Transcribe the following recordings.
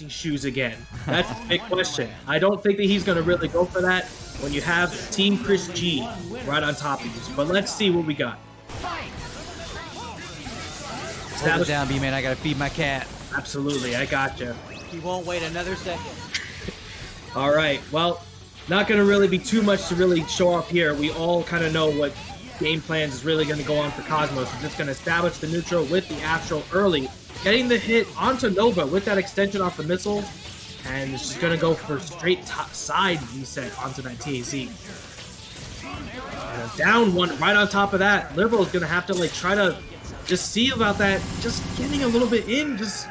racing shoes again? That's a big question. I don't think that he's going to really go for that when you have Team Chris G right on top of you. But let's see what we got. Hold it down, B-Man. I got to feed my cat. Absolutely, I gotcha. He won't wait another second. All right, well, not going to really be too much to really show off here. We all kind of know what game plans is really going to go on for Cosmos. He's just going to establish the neutral with the Astral early, getting the hit onto Nova with that extension off the missile, and it's just going to go for straight side reset onto that TAC. And down one right on top of that. Liberal is going to have to like try to just see about that, just getting a little bit in. Just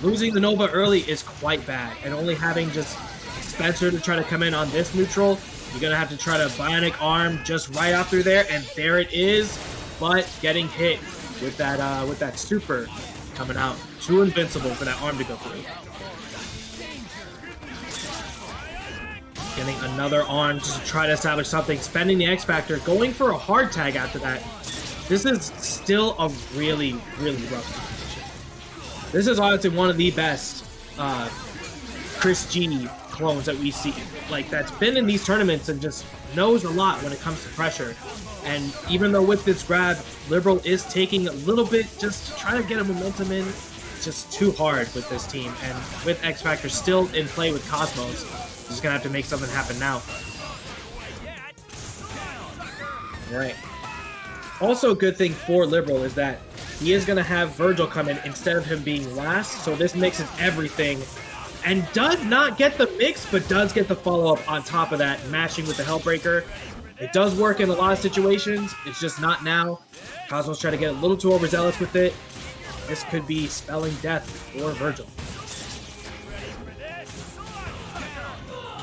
losing the Nova early is quite bad, and only having just Spencer to try to come in on this neutral, you're going to have to try to Bionic Arm just right out through there, and there it is, but getting hit with that super coming out. Too invincible for that arm to go through. Getting another arm just to try to establish something, spending the X Factor, going for a hard tag after that. This is still a really, really rough situation. This is honestly one of the best Chris G clones that we see, like, that's been in these tournaments and just knows a lot when it comes to pressure. And even though with this grab, Liberal is taking a little bit just to try to get a momentum in, it's just too hard with this team. And with X Factor still in play with Cosmos, he's just gonna have to make something happen now. All right. Also, a good thing for Liberal is that he is gonna have Vergil come in instead of him being last, so this mixes everything. And does not get the mix, but does get the follow-up on top of that, matching with the Hellbreaker. It does work in a lot of situations, it's just not now. Cosmos trying to get a little too overzealous with it. This could be spelling death for Vergil.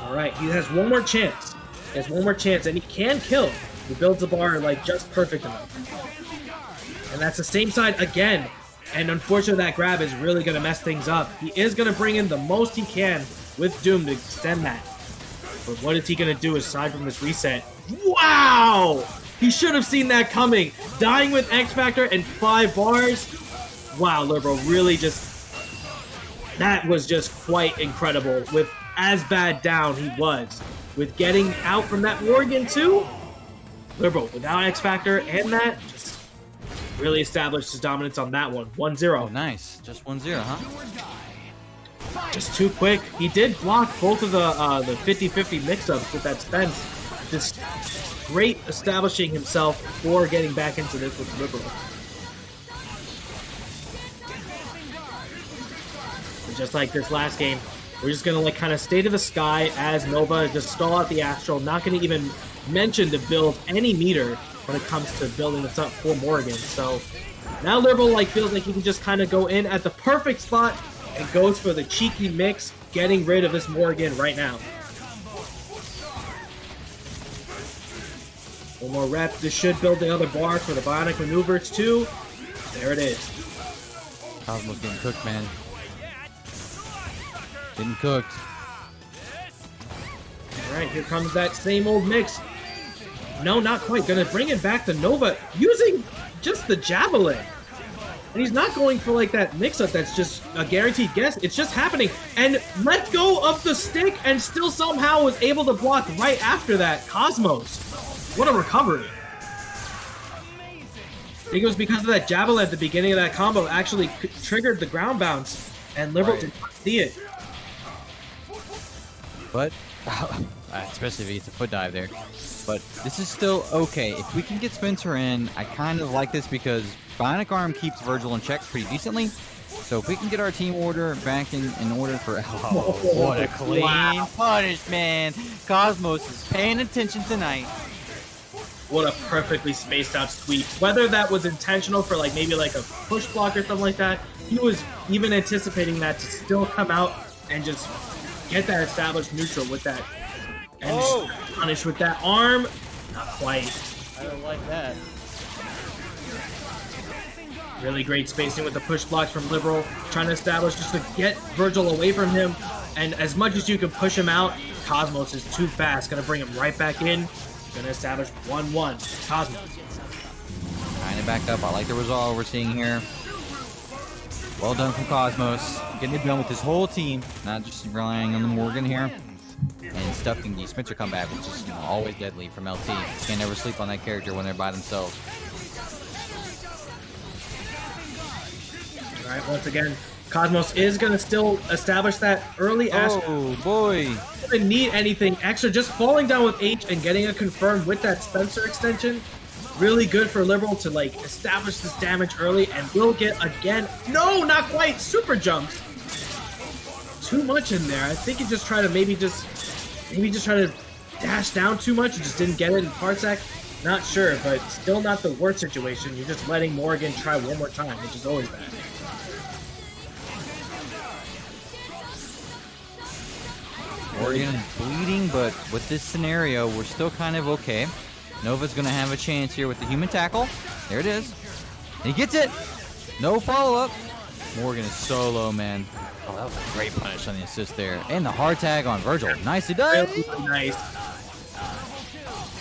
Alright, he has one more chance. He has one more chance, and he can kill. He builds the bar like just perfect enough. And that's the same side again. And unfortunately, that grab is really going to mess things up. He is going to bring in the most he can with Doom to extend that. But what is he going to do aside from this reset? Wow! He should have seen that coming. Dying with X Factor and 5 bars. Wow, Liberal really just... That was just quite incredible. With as bad down he was. With getting out from that Morrigan too. Liberal without X Factor and that... really established his dominance on that one. 1-0. Oh, nice. Just 1-0, huh? Just too quick. He did block both of the 50-50 mix-ups with that Spence. Just great establishing himself for getting back into this with Liberal. And just like this last game, we're just going to like kind of stay to the sky as Nova just stall out the Astral. Not going to even mention to build any meter when it comes to building this up for Morrigan. So now Liberal like feels like he can just kind of go in at the perfect spot and goes for the cheeky mix, getting rid of this Morrigan right now. One more rep. This should build the other bar for the Bionic Maneuvers too. There it is. Cosmos getting cooked, man. Getting cooked. Alright, here comes that same old mix. No, not quite. Gonna bring it back to Nova using just the Javelin. And he's not going for like that mix-up that's just a guaranteed guess. It's just happening. And let go of the stick and still somehow was able to block right after that. Cosmos. What a recovery. I think it was because of that Javelin at the beginning of that combo actually triggered the ground bounce. And Liberal did not see it. But, especially if he gets a foot dive there. But this is still okay. If we can get Spencer in, I kind of like this because Bionic Arm keeps Vergil in check pretty decently. So if we can get our team order back in order for... Oh, what a clean punish, man. Cosmos is paying attention tonight. What a perfectly spaced out sweep. Whether that was intentional for like maybe like a push block or something like that, he was even anticipating that to still come out and just get that established neutral with that. And just punish with that arm. Not quite. I don't like that. Really great spacing with the push blocks from Liberal. Trying to establish just to get Vergil away from him. And as much as you can push him out, Cosmos is too fast. Gonna bring him right back in. Gonna establish 1-1. Cosmos. Kind of backed up. I like the result we're seeing here. Well done from Cosmos. Getting it done with his whole team, not just relying on the Morgan here. And stuffing the Spencer comeback, which is always deadly from LT. Can't never sleep on that character when they're by themselves. All right, once again, Cosmos is going to still establish that early Astro. Oh, boy. Doesn't need anything extra. Just falling down with H and getting a confirm with that Spencer extension. Really good for Liberal to, like, establish this damage early, and will get, again, no, not quite, super jumps. Too much in there. I think he just tried to maybe just try to dash down too much and just didn't get it in Parsec. Not sure, but still not the worst situation. You're just letting Morrigan try one more time, which is always bad. Morrigan is bleeding, but with this scenario, we're still kind of okay. Nova's going to have a chance here with the human tackle. There it is. And he gets it. No follow-up. Morrigan is so low, man. Oh, that was a great punish on the assist there. And the hard tag on Vergil. Nicely done. Really nice.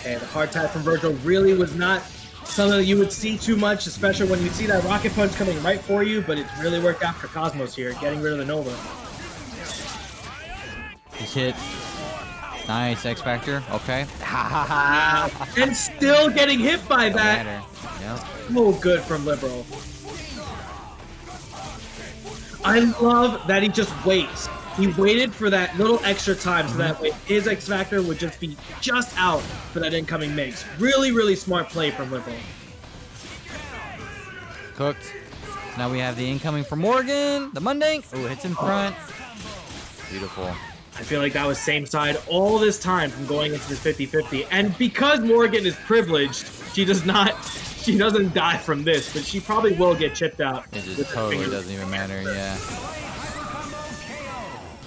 Okay, the hard tag from Vergil really was not something that you would see too much, especially when you see that rocket punch coming right for you, but it really worked out for Cosmos here, getting rid of the Nova. He's hit. Nice, X Factor. Okay. And still getting hit by that. Yep. So good from Liberal. I love that he just waits. He waited for that little extra time so that way his X Factor would just be just out for that incoming mix. Really, really smart play from Liberal. Cooked. Now we have the incoming from Morgan. The Mundane. Oh, hits in front. Beautiful. I feel like that was same side all this time from going into this 50-50. And because Morgan is privileged, she doesn't die from this, but she probably will get chipped out. It just totally doesn't even matter, yeah.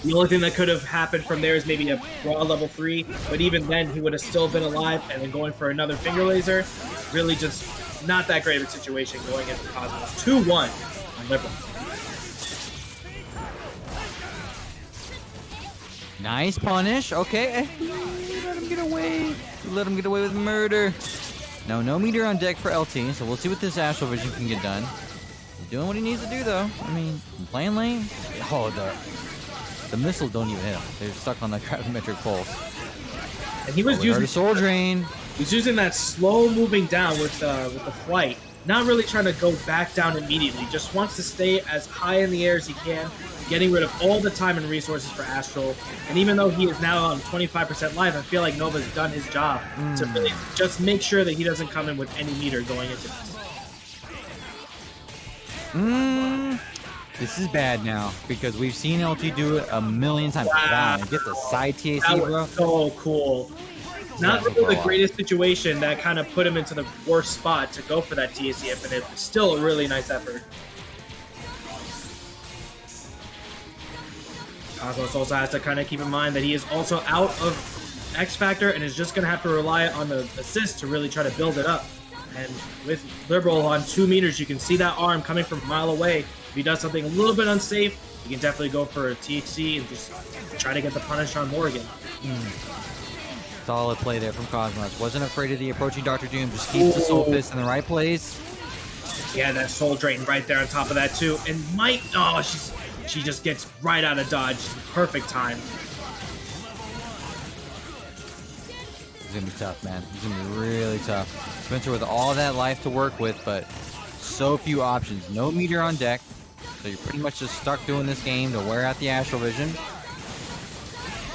The only thing that could have happened from there is maybe a raw level 3, but even then he would have still been alive, and then going for another finger laser. Really just not that great of a situation going into Cosmos. 2-1 on Liberal. Nice punish. Okay. Let him get away. Let him get away with murder. No meter on deck for LT, so we'll see what this Astral Vision can get done. He's doing what he needs to do, though. I mean, playing lane. Oh, the missiles don't even hit him. They're stuck on the gravimetric pulse. And he was using Soul Drain. He's using that slow moving down with the flight. Not really trying to go back down immediately. Just wants to stay as high in the air as he can, getting rid of all the time and resources for Astral. And even though he is now on 25% life, I feel like Nova's done his job to really just make sure that he doesn't come in with any meter going into this. This is bad now, because we've seen LT do it a million times. Wow. Get the side TAC, That bro. was so cool. Not really the greatest situation that kind of put him into the worst spot to go for that TAC Infinite, but still a really nice effort. Cosmos also has to kind of keep in mind that he is also out of X Factor and is just going to have to rely on the assist to really try to build it up. And with Liberal on 2 meters, you can see that arm coming from a mile away. If he does something a little bit unsafe, you can definitely go for a THC and just try to get the punish on Morrigan. Solid play there from Cosmos. Wasn't afraid of the approaching Dr. Doom. Just keeps the Soul Fist in the right place. Yeah, that Soul Drain right there on top of that too. And might, oh, she just gets right out of dodge. Perfect time. He's gonna be tough, man. He's gonna be really tough. Spencer with all that life to work with, but so few options. No meter on deck, so you're pretty much just stuck doing this game to wear out the Astral Vision.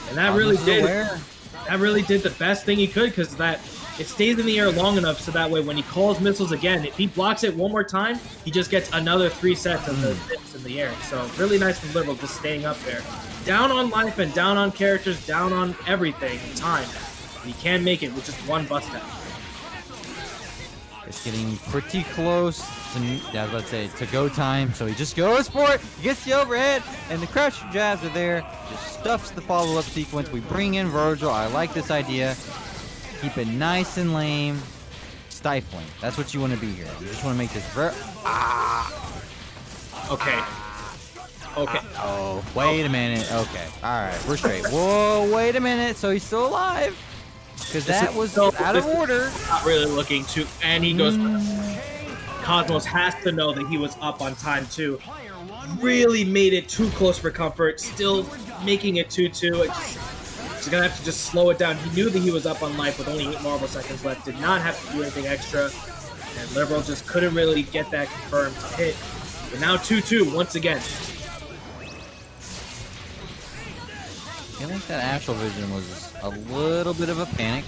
And that really did the best thing he could, because that it stays in the air long enough so that way when he calls missiles again, if he blocks it one more time, he just gets another 3 sets of the hits in the air. So really nice from Liberal just staying up there. Down on life and down on characters, down on everything, time. And he can make it with just one bust down. It's getting pretty close to, I was about to say, to go time. So he just goes for it, gets the overhead, and the crouch jabs are there. Just stuffs the follow-up sequence. We bring in Vergil. I like this idea. Keep it nice and lame. Stifling. That's what you want to be here. You just want to make this Okay. Oh, wait a minute. Okay. All right. We're straight. Whoa, wait a minute. So he's still alive. Because that was out of order. Not really looking to, and he goes. Cosmos has to know that he was up on time too. really made it too close for comfort, still making it 2-2. He's gonna have to just slow it down. He knew that he was up on life with only 8 marble seconds left, did not have to do anything extra, and Liberal just couldn't really get that confirmed hit. But now 2-2 once again. I feel like that Astral Vision was a little bit of a panic.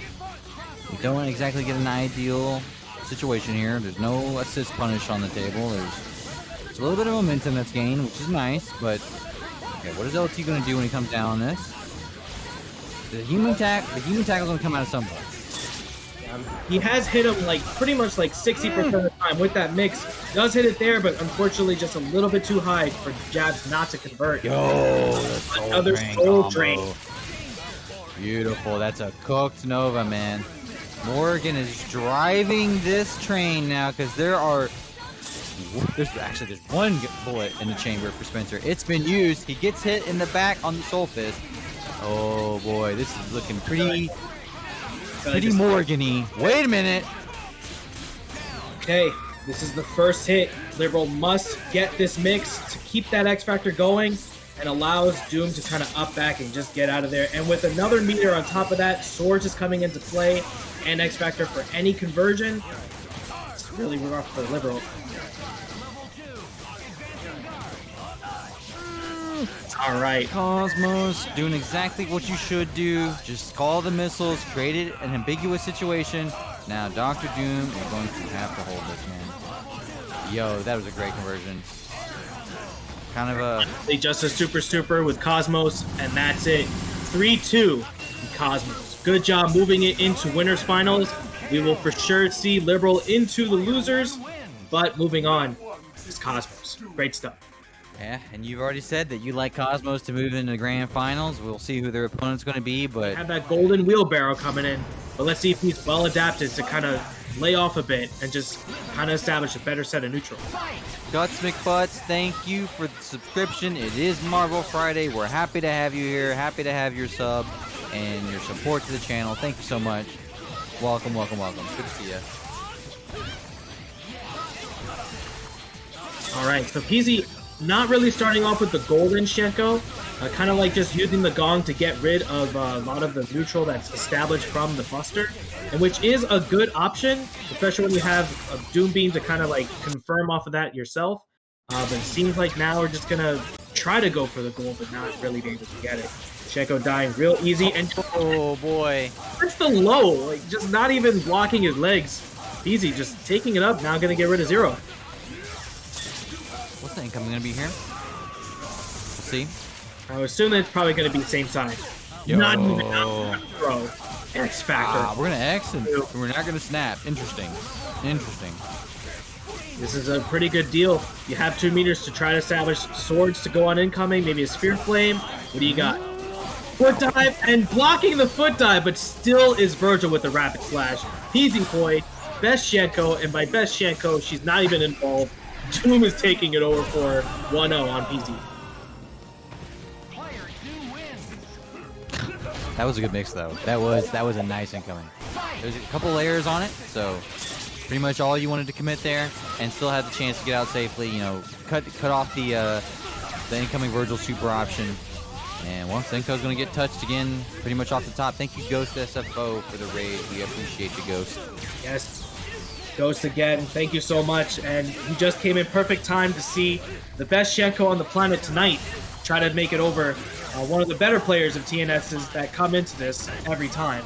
You don't exactly get an ideal situation here. There's no assist punish on the table. There's a little bit of momentum that's gained, which is nice, but okay, what is LT going to do when he comes down on this? The human tackle is going to come out of some point. He has hit him like pretty much like 60% of the time with that mix. Does hit it there, but unfortunately just a little bit too high for jabs not to convert. Yo, another soul drain. Beautiful. That's a cooked Nova, man. Morrigan is driving this train now because there's one bullet in the chamber for Spencer. It's been used. He gets hit in the back on the Soul Fist. Oh boy, this is looking pretty Morgan-y. Wait a minute. Okay, this is the first hit. Liberal must get this mix to keep that X Factor going and allows Doom to kind of up back and just get out of there. And with another meter on top of that, Swords is coming into play and X Factor for any conversion. It's really rough for Liberal. All right. Cosmos doing exactly what you should do. Just call the missiles, created an ambiguous situation. Now Dr. Doom is going to have to hold this, man. Yo, that was a great conversion. Kind of a... Just a super with Cosmos, and that's it. 3-2 Cosmos. Good job moving it into winners finals. We will for sure see Liberal into the losers, but moving on is Cosmos. Great stuff. Yeah, and you've already said that you like Cosmos to move into the grand finals. We'll see who their opponent's going to be, but... Have that golden wheelbarrow coming in, but let's see if he's well adapted to kind of lay off a bit and just kind of establish a better set of neutral. Guts McButts, thank you for the subscription. It is Marvel Friday. We're happy to have you here, happy to have your sub and your support to the channel. Thank you so much. Welcome. Good to see you. All right, so Pzpoy not really starting off with the golden Hsien-Ko, kind of like just using the gong to get rid of a lot of the neutral that's established from the Buster, and which is a good option, especially when you have a Doom Beam to kind of like confirm off of that yourself. But it seems like now we're just gonna try to go for the gold, but not really be able to get it. Hsien-Ko dying real easy, and oh boy, that's the low, like just not even blocking his legs. Easy, just taking it up. Now gonna get rid of Zero. What's the income going to be here? We'll see. I would assume that it's probably going to be same side. Yo. Not even throw. X Factor. We're going to X and we're not going to snap. Interesting. This is a pretty good deal. You have 2 meters to try to establish Swords to go on incoming. Maybe a Sphere Flame. What do you got? Foot dive and blocking the foot dive, but still is Vergil with the rapid slash. Pzpoy, best Hsien-Ko, and by best Hsien-Ko, she's not even involved. Doom is taking it over for 1-0 on Pzpoy. That was a good mix, though. That was a nice incoming. There's a couple layers on it, so pretty much all you wanted to commit there, and still had the chance to get out safely. You know, cut off the incoming Vergil super option. And once Hsien-Ko's going to get touched again, pretty much off the top. Thank you, Ghost SFO, for the raid. We appreciate you, Ghost. Yes. Ghost again, thank you so much, and he just came in perfect time to see the best Hsien-Ko on the planet tonight try to make it over one of the better players of TNS's that come into this every time.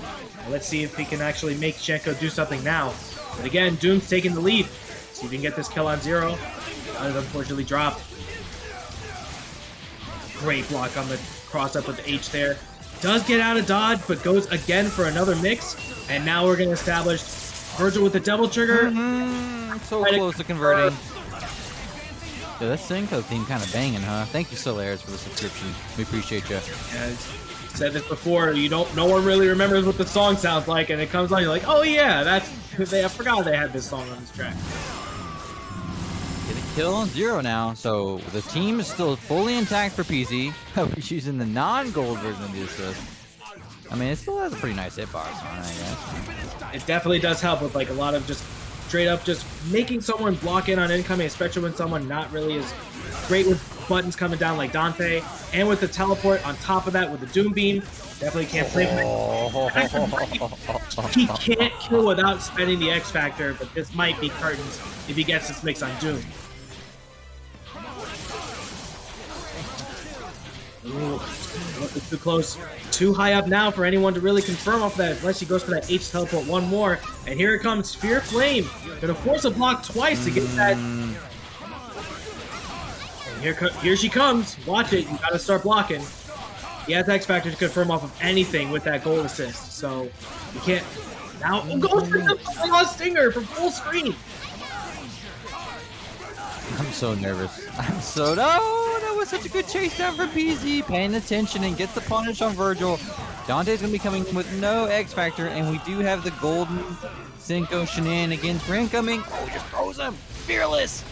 Let's see if he can actually make Hsien-Ko do something now. But again, Doom's taking the lead. See if he can get this kill on Zero. Got it unfortunately dropped. Great block on the cross-up with the H there. Does get out of dodge, but goes again for another mix, and now we're going to establish Vergil with the double trigger. So close to converting. Yeah, that Hsien-Ko theme kind of banging, huh? Thank you, Solaris, for the subscription. We appreciate you. Yeah, I've said this before. No one really remembers what the song sounds like, and it comes on, you're like, oh yeah, that's. I forgot they had this song on this track. Get a kill on Zero now, so the team is still fully intact for Pzpoy. He's using the non-gold version of the assist. I mean, it still has a pretty nice hitbox on it, I guess. It definitely does help with like a lot of just straight up just making someone block in on incoming, especially when someone not really is great with buttons coming down like Dante, and with the teleport on top of that with the Doom Beam, definitely can't play with it. He can't kill without spending the X Factor, but this might be curtains if he gets this mix on Doom. Ooh, too close. Too high up now for anyone to really confirm off that, unless he goes for that H teleport one more. And here it comes, Sphere Flame. Gonna force a block twice to get that. And here she comes. Watch it. You gotta start blocking. He has X Factor to confirm off of anything with that goal assist. So you can't. Now goes for the Stinger for full screen. I'm so nervous. No, that was such a good chase down for PZ. Paying attention and gets the punish on Vergil. Dante's gonna be coming with no X Factor, and we do have the golden Hsien-Ko shenanigans for incoming. Oh, just throws him. Fearless.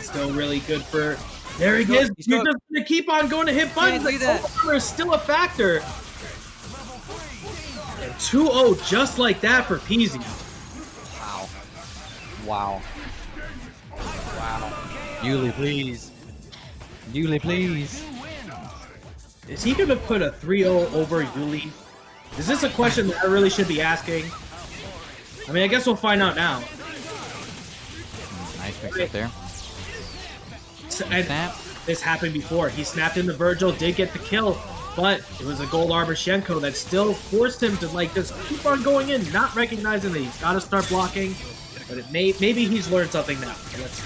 Still really good for. There he is. He's just gonna keep on going to hit buttons. There's still a factor. And 2-0 just like that for PZ. Wow. Yuli, please. Yuli, please. Is he going to put a 3-0 over Yuli? Is this a question that I really should be asking? I mean, I guess we'll find out now. Nice mix up there. And this happened before. He snapped into Vergil, did get the kill, but it was a gold armor Hsien-Ko that still forced him to like just keep on going in, not recognizing that he's got to start blocking. But it maybe he's learned something now. So let's see.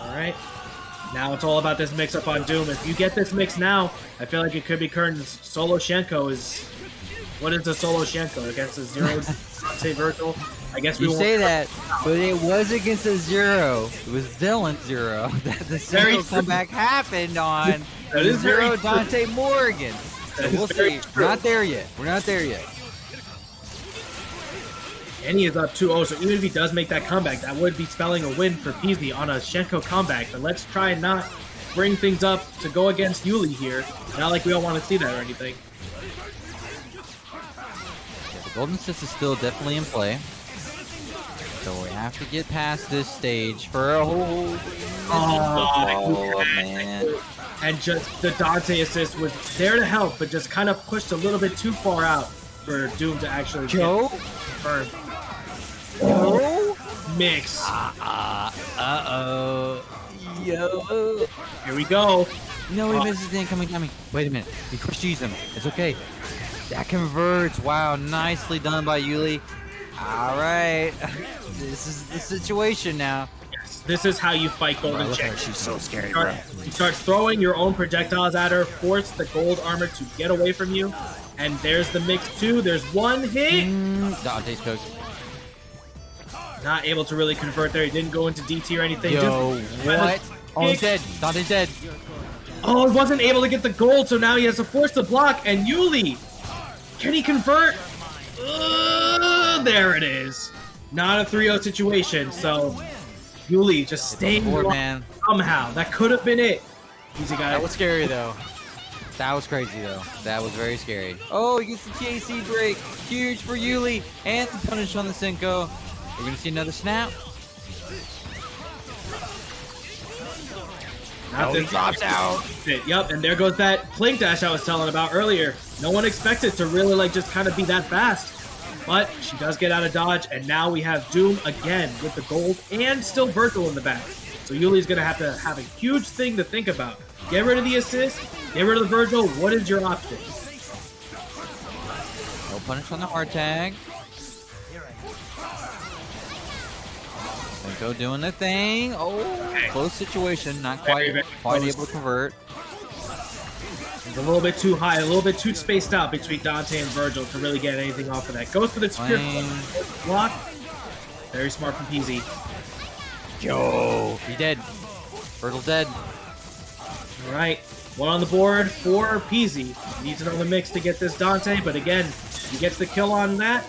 Alright. Now it's all about this mix-up on Doom. If you get this mix now, I feel like it could be Kern's solo Hsien-Ko is... What is a solo Hsien-Ko against a zero say Vergil? I guess we you won't say that, but it was against a zero. It was Dylan's zero. That the single comeback happened on the zero Dante Morrigan. So we'll see. We're not there yet. We're not there yet. And he is up 2-0, so even if he does make that comeback, that would be spelling a win for Pzpoy on a Hsien-Ko comeback. But let's try and not bring things up to go against Yuli here. Not like we don't want to see that or anything. Yeah, the golden assist is still definitely in play. So we have to get past this stage for a whole... Oh, man. And just the Dante assist was there to help, but just kind of pushed a little bit too far out for Doom to actually confirm. Yo? Mix. Uh-oh. Yo. Here we go. No, he misses the incoming timing. Wait a minute. He pushes him. It's okay. That converts. Wow, nicely done by Yuli. All right. This is the situation now. Yes, this is how you fight Golden Chick. She's so scary, You start throwing your own projectiles at her, force the gold armor to get away from you, and there's the mix too. There's one hit. Dante's cooked. Not able to really convert there. He didn't go into DT or anything. Yo, what? Oh, he's dead. Dante's dead. Oh, he wasn't able to get the gold, so now he has to force the block. And Yuli, can he convert? There it is. Not a 3-0 situation, so Yuli just staying man. Somehow. That could have been it. Easy guy. That was scary, though. That was crazy, though. That was very scary. Oh, he gets the TAC break. Huge for Yuli. And the punish on the Hsien-Ko. We're going to see another snap. He drops out. Yep, and there goes that Plink Dash I was telling about earlier. No one expected to really like just kind of be that fast. But she does get out of dodge, and now we have Doom again with the gold and still Vergil in the back. So Yuli's going to have a huge thing to think about. Get rid of the assist, get rid of the Vergil. What is your option? No punish on the hard tag. Hsien-Ko doing the thing. Oh, close situation. Not quite able to convert. It's a little bit too high, a little bit too spaced out between Dante and Vergil to really get anything off of that. Goes for the spear block. Very smart from PZ. Yo, he dead. Vergil's dead. All right, one on the board for PZ. Needs another mix to get this Dante, but again, he gets the kill on that.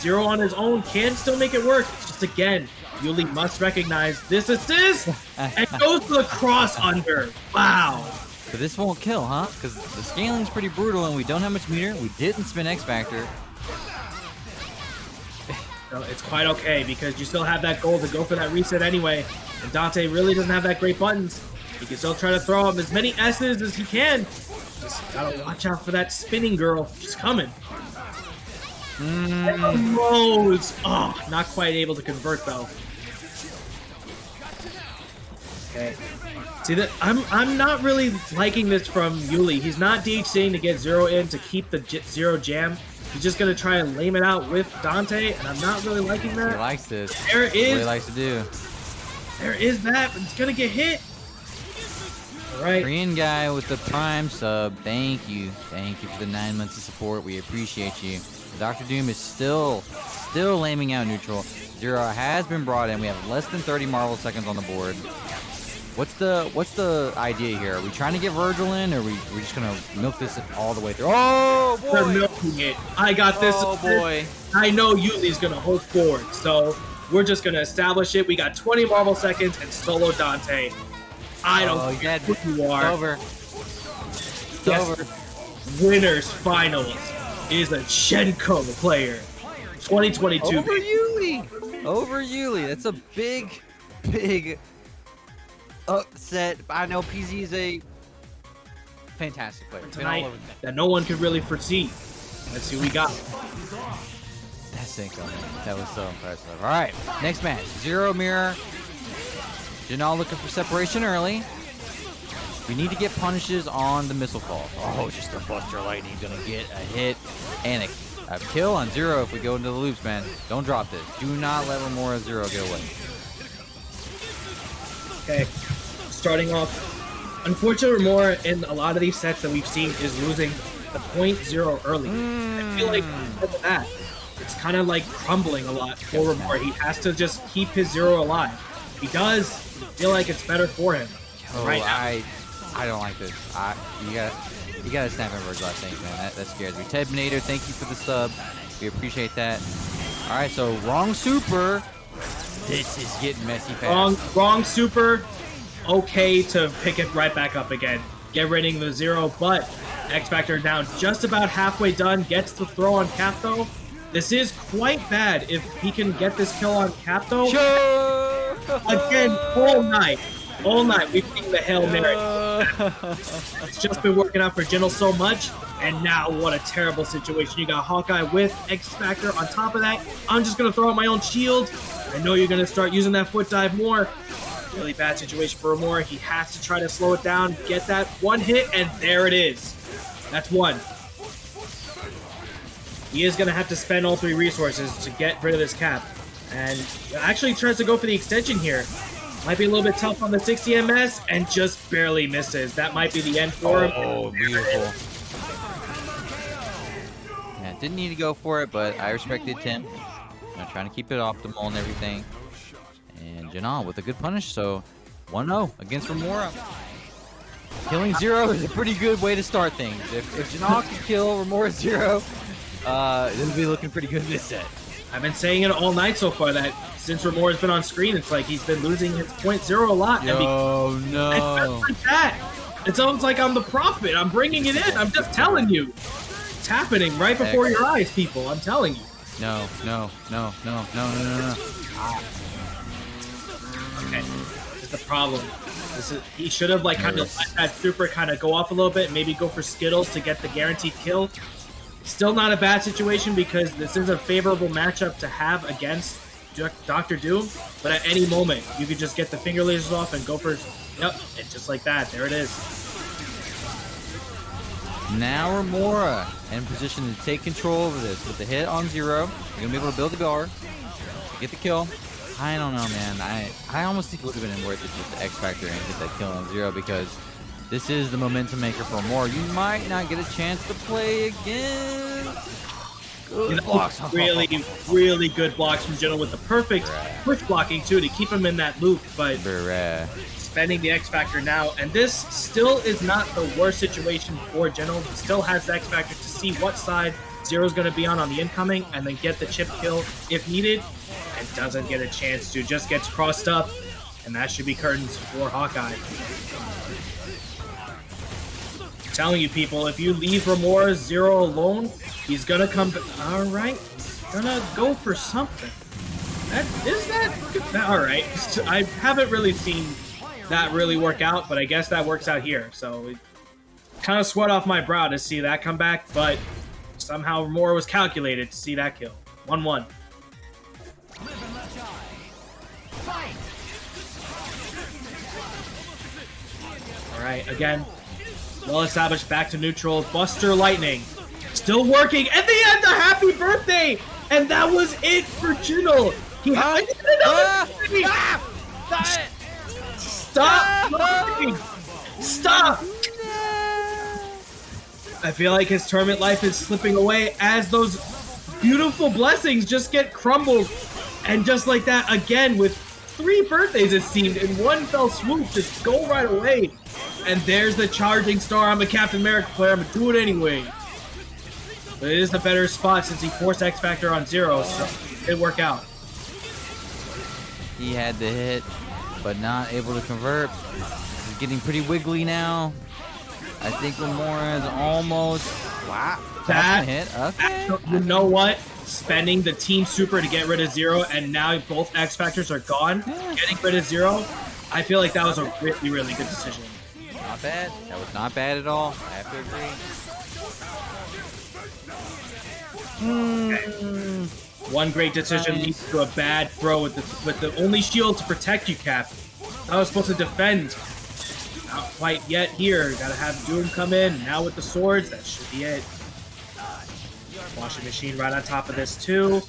Zero on his own, can still make it work. It's just again, Yuli must recognize this assist and goes for the cross under. Wow. So this won't kill, huh? Because the scaling's pretty brutal and we don't have much meter. We didn't spin X Factor. So it's quite okay because you still have that goal to go for that reset anyway. And Dante really doesn't have that great buttons. He can still try to throw him as many S's as he can. Just gotta watch out for that spinning girl. She's coming. Rose. Oh, not quite able to convert though. Okay. See that I'm not really liking this from Yuli. He's not DHCing to get Zero in to keep the Zero jam. He's just gonna try and lame it out with Dante, and I'm not really liking that. He likes this. There it is. That's what he likes to do. There is that, but it's gonna get hit. All right. Korean guy with the Prime sub. Thank you for the 9 months of support. We appreciate you. Dr. Doom is still laming out neutral. Zero has been brought in. We have less than 30 Marvel seconds on the board. What's the idea here? Are we trying to get Vergil in, or are we just gonna milk this all the way through? Oh boy! They're milking it. I got this. Oh boy! I know Yuli's gonna hold forward, so we're just gonna establish it. We got 20 Marvel seconds and solo Dante. I don't care who you are. It's over. It's over. Winners finals is a Hsien-Ko player. 2022. Over Yuli. Over Yuli. That's a big upset. I know PZ is a fantastic player. Tonight that no one could really foresee. Let's see what we got. That's Hsien-Ko. That was so impressive. All right, next match. Zero mirror. Jinal looking for separation early. We need to get punishes on the missile call. Oh, just a Buster Lightning gonna get a hit and a kill on Zero if we go into the loops, man. Don't drop this. Do not let Romora Zero get away. Okay, starting off. Unfortunately, Romora in a lot of these sets that we've seen is losing the point zero early. I feel like because of that, it's kind of like crumbling a lot for Romora. He has to just keep his Zero alive. He does feel like it's better for him. Oh, right now. I don't like this. You gotta snap in Vergil, I think, man. That scares me. TampaNeverSleeps, thank you for the sub. We appreciate that. All right, so wrong super. This is getting messy fast. Wrong super. Okay to pick it right back up again. Get rid of the Zero, but X Factor down just about halfway done. Gets the throw on Cap though. This is quite bad if he can get this kill on Cap though. Sure. Again, all night we've seen the Hail Mary. It's just been working out for Jinal so much, and now what a terrible situation. You got Hawkeye with X Factor on top of that. I'm just gonna throw out my own shield. I know you're gonna start using that foot dive more. Really bad situation for Romora. He has to try to slow it down, get that one hit, and there it is. That's one. He is gonna have to spend all 3 resources to get rid of this Cap. And actually tries to go for the extension here. Might be a little bit tough on the 60 MS and just barely misses. That might be the end for him. Oh, beautiful. Yeah, didn't need to go for it, but I respected Tim. Trying to keep it optimal and everything. And Jinal with a good punish, so 1-0 against Romora. Killing Zero is a pretty good way to start things. If Jinal can kill Romora Zero, it'll be looking pretty good this set. I've been saying it all night so far that since Romora's been on screen, it's like he's been losing his point zero a lot. Oh no! It's just like that. It's almost like I'm the prophet. I'm bringing it in. I'm just telling you. It's happening right before your eyes, people. I'm telling you. No. Okay, this is the problem. He should have like kind of let that super kind of go off a little bit, maybe go for Skittles to get the guaranteed kill. Still not a bad situation because this is a favorable matchup to have against Dr. Doom, but at any moment you could just get the finger lasers off and go for, yep, and just like that, there it is. Now Romora in position to take control over this with the hit on Zero. You're gonna be able to build the bar, get the kill. I don't know, man. I almost think it would have been worth it just the X Factor and get that kill on Zero because this is the momentum maker for Romora. You might not get a chance to play again. Good blocks. Really good blocks from Jinal with the perfect push blocking too to keep him in that loop, but spending the X Factor now, and this still is not the worst situation for Jinal. He still has the X Factor to see what side Zero's going to be on the incoming and then get the chip kill if needed, and doesn't get a chance to, just gets crossed up, and that should be curtains for Hawkeye. Telling you people, if you leave Romora Zero alone, he's gonna come. All right, gonna go for something. Is that all right? I haven't really seen that really work out, but I guess that works out here. So it kind of sweat off my brow to see that come back, but somehow Romora was calculated to see that kill. 1-1. All right, again, well established back to neutral. Buster Lightning still working, and they had the happy birthday, and that was it for Jinal. He had Stop! Stop! I feel like his tournament life is slipping away as those beautiful blessings just get crumbled, and just like that again with 3 birthdays it seemed in one fell swoop, just go right away. And there's the charging star. I'm a Captain America player. I'm gonna do it anyway. But it is the better spot since he forced X Factor on 0, so it did work out. He had the hit, but not able to convert. He's getting pretty wiggly now. I think Romora is almost. Wow. That's a hit. Okay. You know what? Spending the team super to get rid of 0, and now both X Factors are gone. Getting rid of 0, I feel like that was a really, really good decision. Not bad. That was not bad at all. I have to agree. Okay. One great decision leads to a bad throw with the only shield to protect you, Cap. I was supposed to defend. Not quite yet here. Gotta have Doom come in. Now with the swords, that should be it. Washing machine right on top of this too.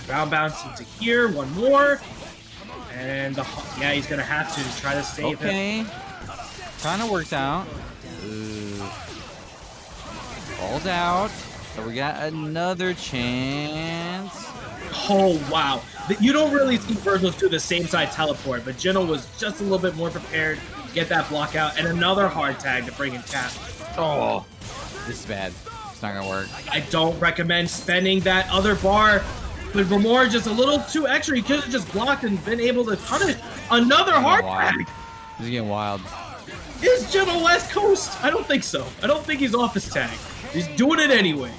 Ground bounce into here. One more. And yeah, he's gonna have to try to save him. Kind of works out. Falls out. So we got another chance. Oh, wow. You don't really see Vergil do the same side teleport, but Jinal was just a little bit more prepared to get that block out, and another hard tag to bring in Cap. Oh, this is bad. It's not gonna work. I don't recommend spending that other bar, but Romora just a little too extra. He could have just blocked and been able to punish another hard tag. This is getting wild. Is Jinal West Coast? I don't think so. I don't think he's off his tag. He's doing it anyway.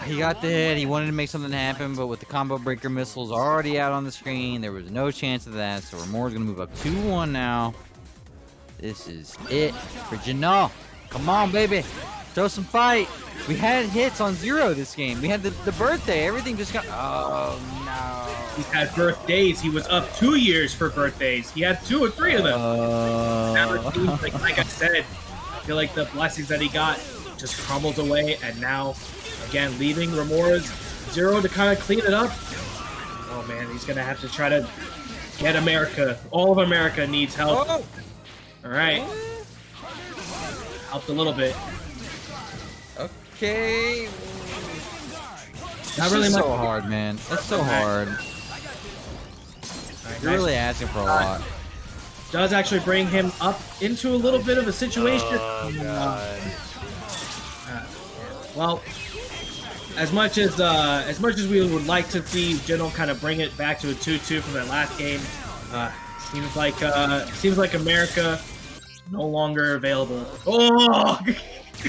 He got the hit. He wanted to make something happen, but with the combo breaker missiles already out on the screen, there was no chance of that. So Romora's gonna move up 2-1 now. This is it for Jinal. Come on, baby. Throw some fight. We had hits on 0 this game. We had the birthday. Everything just got... Oh, no. He's had birthdays. He was up 2 years for birthdays. He had 2 or 3 of them. Never seems like I said, I feel like the blessings that he got just crumbled away, and now, again, leaving Romora's 0 to kind of clean it up. Oh, man, he's going to have to try to get America. All of America needs help. Oh. All right. Helped a little bit. Okay. Not really much. So hard, man. That's so hard. Right, You're really asking for a lot. Does actually bring him up into a little bit of a situation. Oh, God. Well, as much as we would like to see Jinal kind of bring it back to a 2-2 from that last game, seems like America no longer available. Oh,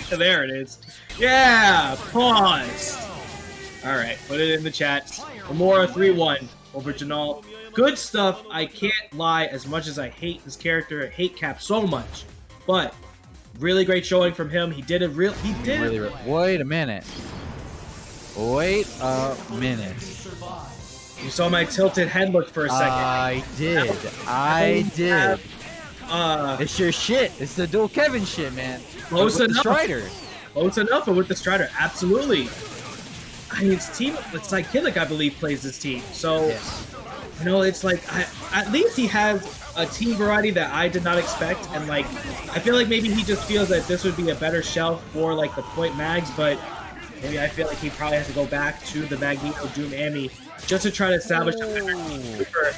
there it is. Yeah, pause. All right, put it in the chat. Romora 3-1 over Jinal. Good stuff. I can't lie. As much as I hate this character, I hate Cap so much, but really great showing from him. He did it real. He did really, it. Wait a minute. Wait a minute. You saw my tilted head look for a second. I did. I did. It's your shit. It's the dual Kevin shit, man. Close enough. Strider. Close enough, but with the Strider, absolutely. I mean, it's Psychilic, I believe, plays this team. So, you know, it's like, at least he has a team variety that I did not expect. And, like, I feel like maybe he just feels that this would be a better shelf for, like, the point mags. But maybe I feel like he probably has to go back to the Magneto Doom Ami just to try to establish a better team super.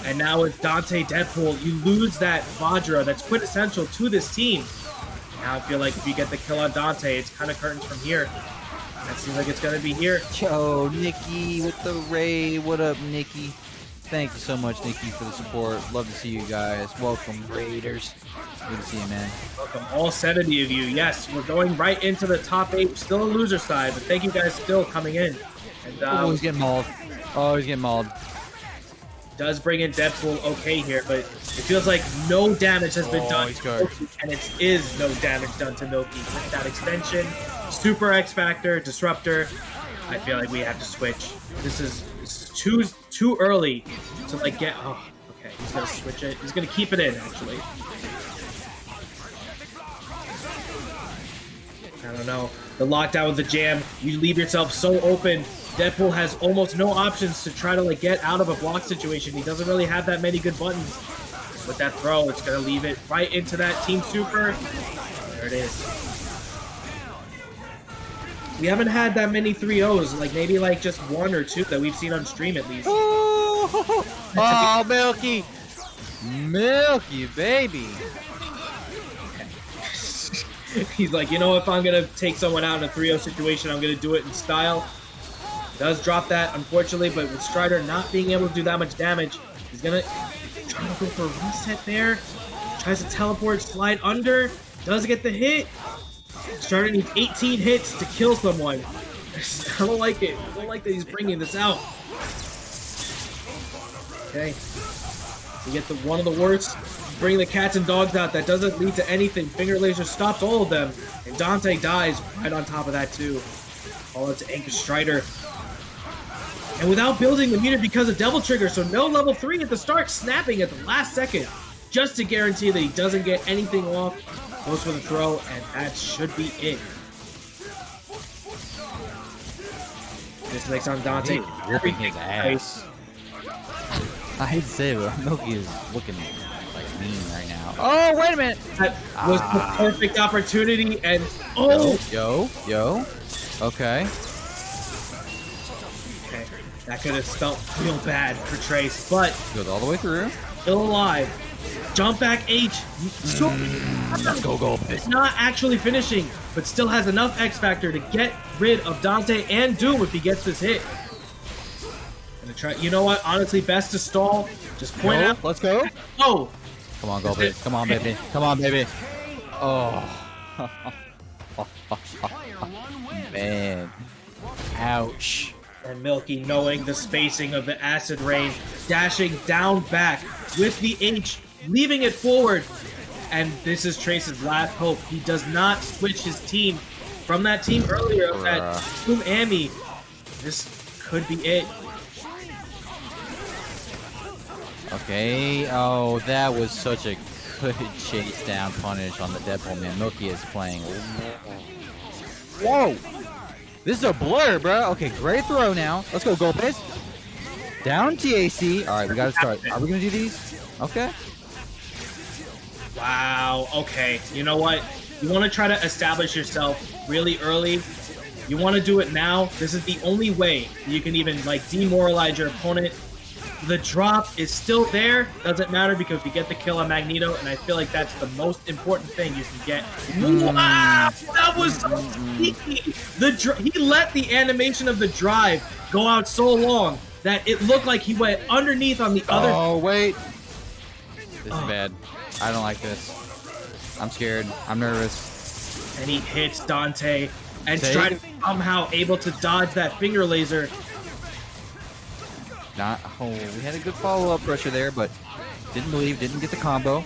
And now with Dante Deadpool, you lose that Vajra that's quintessential to this team. Now I feel like if you get the kill on Dante, it's kind of curtains from here. That seems like it's going to be here. Yo, Nikki with the raid. What up, Nikki? Thank you so much. Thank you for the support. Love to see you guys. Welcome, Raiders. Good to see you, man. Welcome, all 70 of you. Yes, we're going right into the top 8. Still a loser side, but thank you guys still coming in. And Oh, he's getting mauled. Oh, he's getting mauled. does bring in Deadpool okay here, but it feels like no damage has been done he's to good. Milky, and it is no damage done to Milky. With that extension, Super X Factor, Disruptor, I feel like we have to switch. This is too early to like get. Oh, okay. He's gonna switch it. He's gonna keep it in actually. I don't know. The lockdown with the jam, you leave yourself so open. Deadpool has almost no options to try to like get out of a block situation. He doesn't really have that many good buttons. With that throw, it's gonna leave it right into that Team Super. There it is. We haven't had that many 3-0s, like maybe like just 1 or 2 that we've seen on stream at least. Oh, Milky! Milky, baby! He's like, you know, if I'm gonna take someone out in a 3-0 situation, I'm gonna do it in style. Does drop that, unfortunately, but with Strider not being able to do that much damage, he's gonna try to go for a reset there. Tries to teleport, slide under, does get the hit. Strider needs 18 hits to kill someone. I don't like it. I don't like that he's bringing this out. Okay. We get the one of the worst. Bring the cats and dogs out. That doesn't lead to anything. Finger Laser stops all of them. And Dante dies right on top of that, too. All out to Anchor Strider. And without building the meter because of Devil Trigger, so no level 3 at the start, snapping at the last second. Just to guarantee that he doesn't get anything off. Goes for the throw, and that should be it. This makes on Dante. Ripping his ass. I hate to say it, but Milky is looking like mean right now. Oh, wait a minute! That was the perfect opportunity, and oh! Yo. Okay. Okay, that could have spelled real bad for Trace, but Goes all the way through. still alive. Jump back H. So, Let's go, Golpes. it's not actually finishing, but still has enough X Factor to get rid of Dante and Doom if he gets this hit. Gonna try. You know what? Honestly, best to stall. Just point out. Let's go. Oh! Come on, Golpes. Come on, baby. Come on, baby. Oh. Man. Ouch. And Milky, knowing the spacing of the Acid Rain, dashing down back with the H, leaving it forward. And this is Trace's last hope. He does not switch his team from that team earlier of that Boom Amy. This could be it. Okay. Oh, that was such a good chase down punish on the Deadpool, man. Milky is playing. Whoa! This is a blur, bro. Okay, great throw now. Let's go, Golpes. Down TAC. All right, we got to start. Are we going to do these? Okay. Wow, okay. You know what? You want to try to establish yourself really early. You want to do it now. This is the only way you can even, like, demoralize your opponent. The drop is still there. Doesn't matter because we get the kill on Magneto, and I feel like that's the most important thing you can get. Wow! That was so sneaky! He let the animation of the drive go out so long that it looked like he went underneath on the other... Oh, wait. This is bad. I don't like this. I'm scared. I'm nervous. And he hits Dante and Strider somehow able to dodge that finger laser. We had a good follow-up pressure there, but didn't get the combo.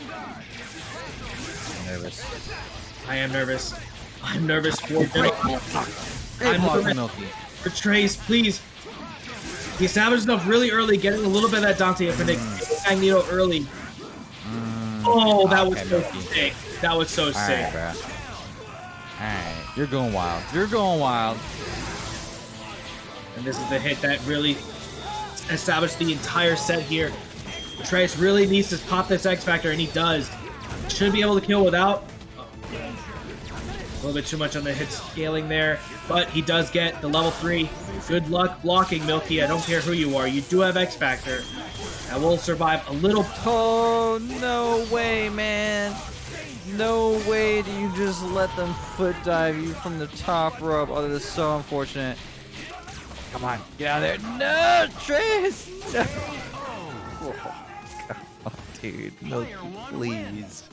I'm nervous. I am nervous. I'm nervous for I'm nervous. Milky. for Trace, please. He established enough really early, getting a little bit of that Dante Infinite, Magneto early. Oh, that was so sick. That was so sick. Alright, bro. Alright, you're going wild. You're going wild. And this is the hit that really established the entire set here. Trace really needs to pop this X Factor, and he does. Should be able to kill without. A little bit too much on the hit scaling there, but he does get the level 3. Good luck blocking, Milky. I don't care who you are. You do have X Factor. That will survive a little. Oh, no way, man. No way do you just let them foot dive you from the top rope. Oh, this is so unfortunate. Come on, get out of there. No, Trace! No. Oh, dude, Milky, please.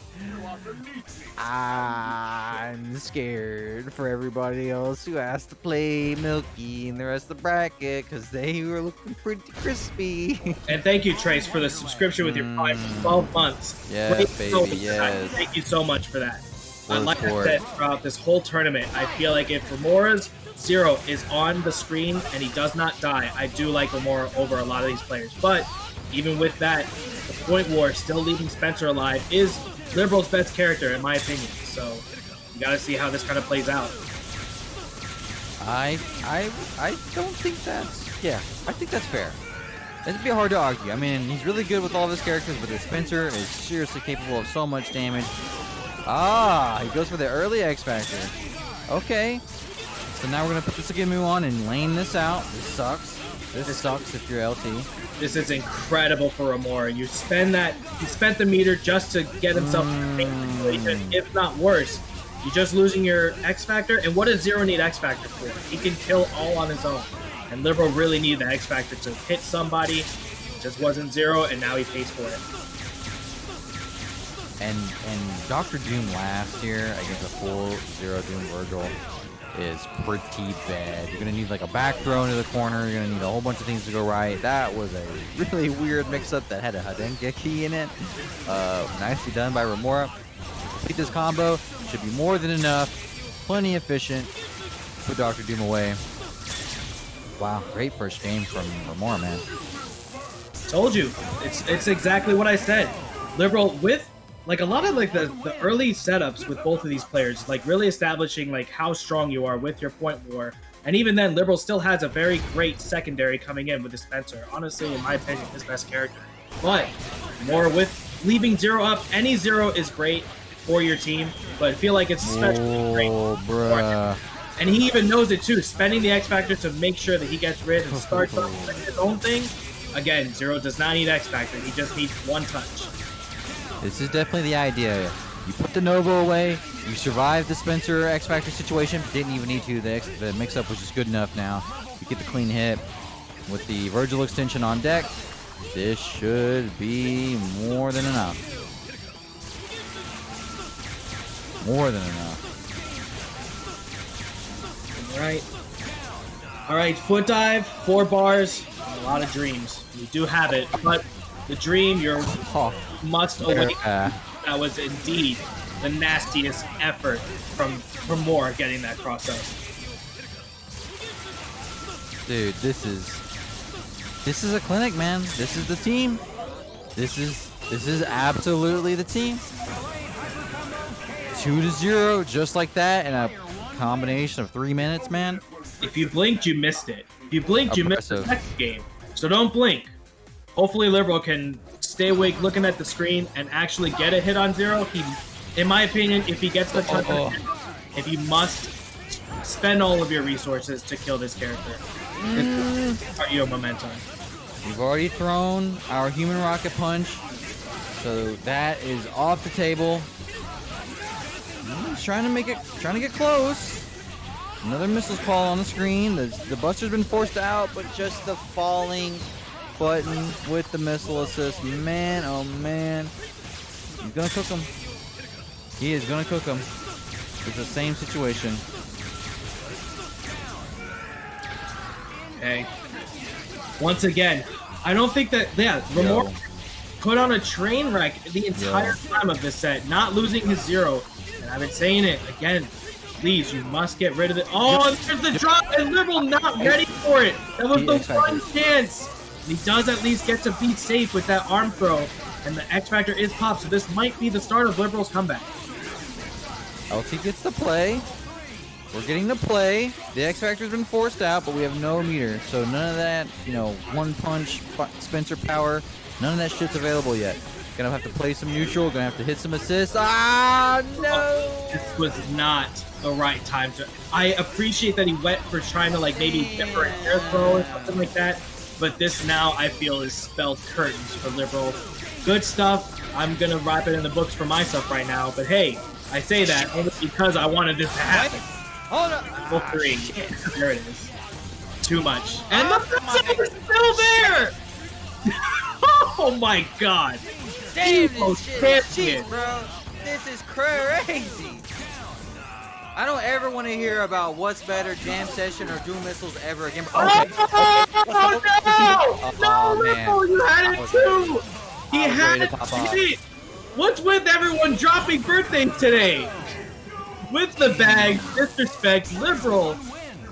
I'm scared for everybody else who has to play Milky in the rest of the bracket because they were looking pretty crispy. And thank you, Trace, for the subscription with your Prime for 12 months. Yes, baby, yes. Thank you so much for that. Work Like I for said, it. throughout this whole tournament, I feel like if Remora's Zero is on the screen and he does not die, I do like Romora over a lot of these players. But even with that, the point war still leaving Spencer alive is Liberal's best character, in my opinion. So you got to see how this kind of plays out. I don't think that's... Yeah, I think that's fair. It'd be hard to argue. I mean, he's really good with all of his characters, but his Spencer is seriously capable of so much damage. Ah, he goes for the early X Factor. Okay. So now we're going to put this Agemu on and lane this out. This sucks. This sucks if you're LT. This is incredible for Romora. You spent the meter just to get himself in a situation, if not worse. You're just losing your X Factor. And what does Zero need X Factor for? He can kill all on his own. And Liberal really needed the X Factor to hit somebody. It just wasn't Zero, and now he pays for it. And Dr. Doom last year against a full Zero Doom Vergil is pretty bad. You're going to need like a back throw into the corner. You're going to need a whole bunch of things to go right. That was a really weird mix-up that had a Hadengeki in it. Nicely done by Romora. Complete this combo. Should be more than enough. Plenty efficient. Put Dr. Doom away. Wow, great first game from Romora, man. Told you. It's exactly what I said. Liberal with like a lot of like the early setups with both of these players, like really establishing like how strong you are with your point war. And even then, Liberal still has a very great secondary coming in with the Spencer. Honestly, in my opinion, his best character. But more with leaving Zero up. Any Zero is great for your team, but I feel like it's especially great. Bruh. And he even knows it too, spending the X Factor to make sure that he gets rid and starts up his own thing. Again, Zero does not need X Factor. He just needs one touch. This is definitely the idea. You put the Nova away, you survive the Spencer X Factor situation, didn't even need to. The mix-up was just good enough now. You get the clean hit with the Vergil extension on deck. This should be more than enough. More than enough. All right, foot dive, 4 bars, a lot of dreams. You do have it, but the dream you must await. That was indeed the nastiest effort from Moore getting that cross up. Dude, this is a clinic, man. This is the team. This is absolutely the team. 2-0, just like that, in a combination of 3 minutes, man. If you blinked, you missed it. If you blinked, you missed the next game. So don't blink. Hopefully Liberal can stay awake looking at the screen and actually get a hit on Zero. In my opinion, if he gets the touch, if you must spend all of your resources to kill this character. It's your momentum. We've already thrown our human rocket punch, so that is off the table. He's trying to get close. Another missiles call on the screen. The Buster's been forced out, but just the falling button with the missile assist. Man, oh man. He's gonna cook him. He is gonna cook him. It's the same situation. Okay. Once again, I don't think that, Romora put on a train wreck the entire time of this set, not losing his Zero. And I've been saying it again. Please, you must get rid of it. Oh, there's the drop, and Liberal not ready for it. That was the one chance. And he does at least get to be safe with that arm throw, and the X Factor is popped, so this might be the start of Liberal's comeback. LT gets the play. We're getting the play. The X Factor's been forced out, but we have no meter, so none of that, one punch Spencer power, none of that shit's available yet. Gonna have to play some neutral, gonna have to hit some assists. Ah, no! This was not the right time to... I appreciate that he went for trying to, maybe differ an air throw or something like that, but this now, I feel, is spelled curtains for Liberal. Good stuff. I'm gonna wrap it in the books for myself right now, but hey, I say that only because I wanted this to happen. Hold up! Level 3. There it is. Too much. And the is still there! Oh my god. Damn, Evo this shit is champion. cheap, bro. This is crazy. I don't ever want to hear about what's better, Jam Session or Doom Missiles ever again. Okay. Oh, no! man. No, you had it too! He I was had ready to pop off. it! What's with everyone dropping birthdays today? With the bag, disrespect, liberal.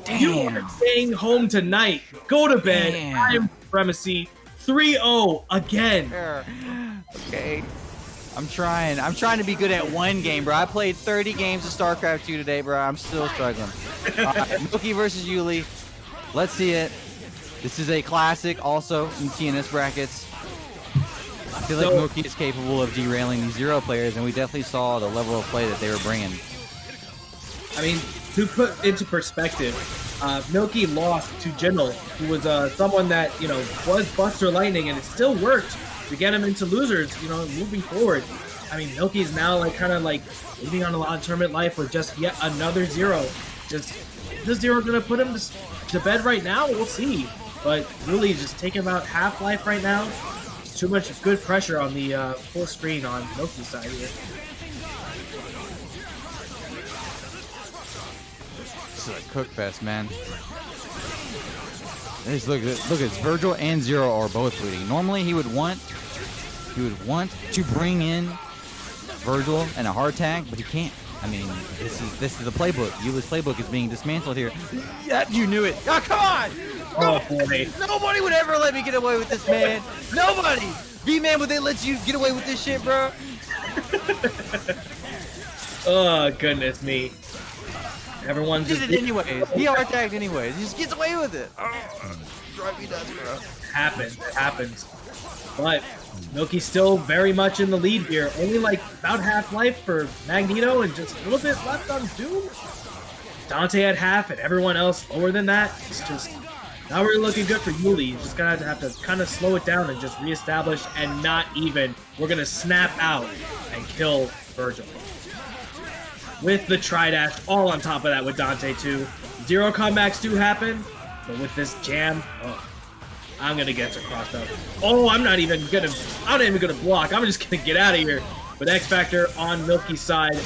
You are staying home tonight. Go to bed. Damn. I am supremacy. 3-0 again. Okay. I'm trying to be good at one game, bro. I played 30 games of StarCraft 2 today, bro. I'm still struggling. All right, Milky versus Yuli. Let's see it. This is a classic also in TNS brackets. I feel like Milky is capable of derailing these Zero players, and we definitely saw the level of play that they were bringing. I mean, to put into perspective, Milky lost to Jinal, who was someone that, you know, was Buster Lightning, and it still worked to get him into losers, you know, moving forward. I mean, Milky is now like kind of like living on a lot of tournament life with just yet another Zero. Just, is this Zero gonna put him to bed right now? We'll see. But really, just taking about half-life right now. Too much good pressure on the full screen on Milky's side here. This is a cook fest, man. Look at this. Vergil and Zero are both bleeding. Normally he would want to bring in Vergil and a hard tag, but he can't. I mean, this is the playbook. Yuli's playbook is being dismantled here. Yep, you knew it. Oh, come on! Oh boy. Nobody would ever let me get away with this, man. Nobody! V-Man, would they let you get away with this shit, bro? Oh, goodness me. Everyone He just did it anyways. He hard tagged anyways. He just gets away with it. Drive me nuts, bro. It happens. But Milky's still very much in the lead here. Only like about half-life for Magneto and just a little bit left on Doom. Dante had half and everyone else lower than that. It's just not really looking good for Yuli. He's just gonna have to kind of slow it down and just reestablish and not even. We're gonna snap out and kill Vergil. With the Tri-Dash all on top of that with Dante too. Zero comebacks do happen, but with this jam, oh, I'm gonna get across up. Oh, I'm not even gonna block. I'm just gonna get out of here. With X Factor on Milky's side,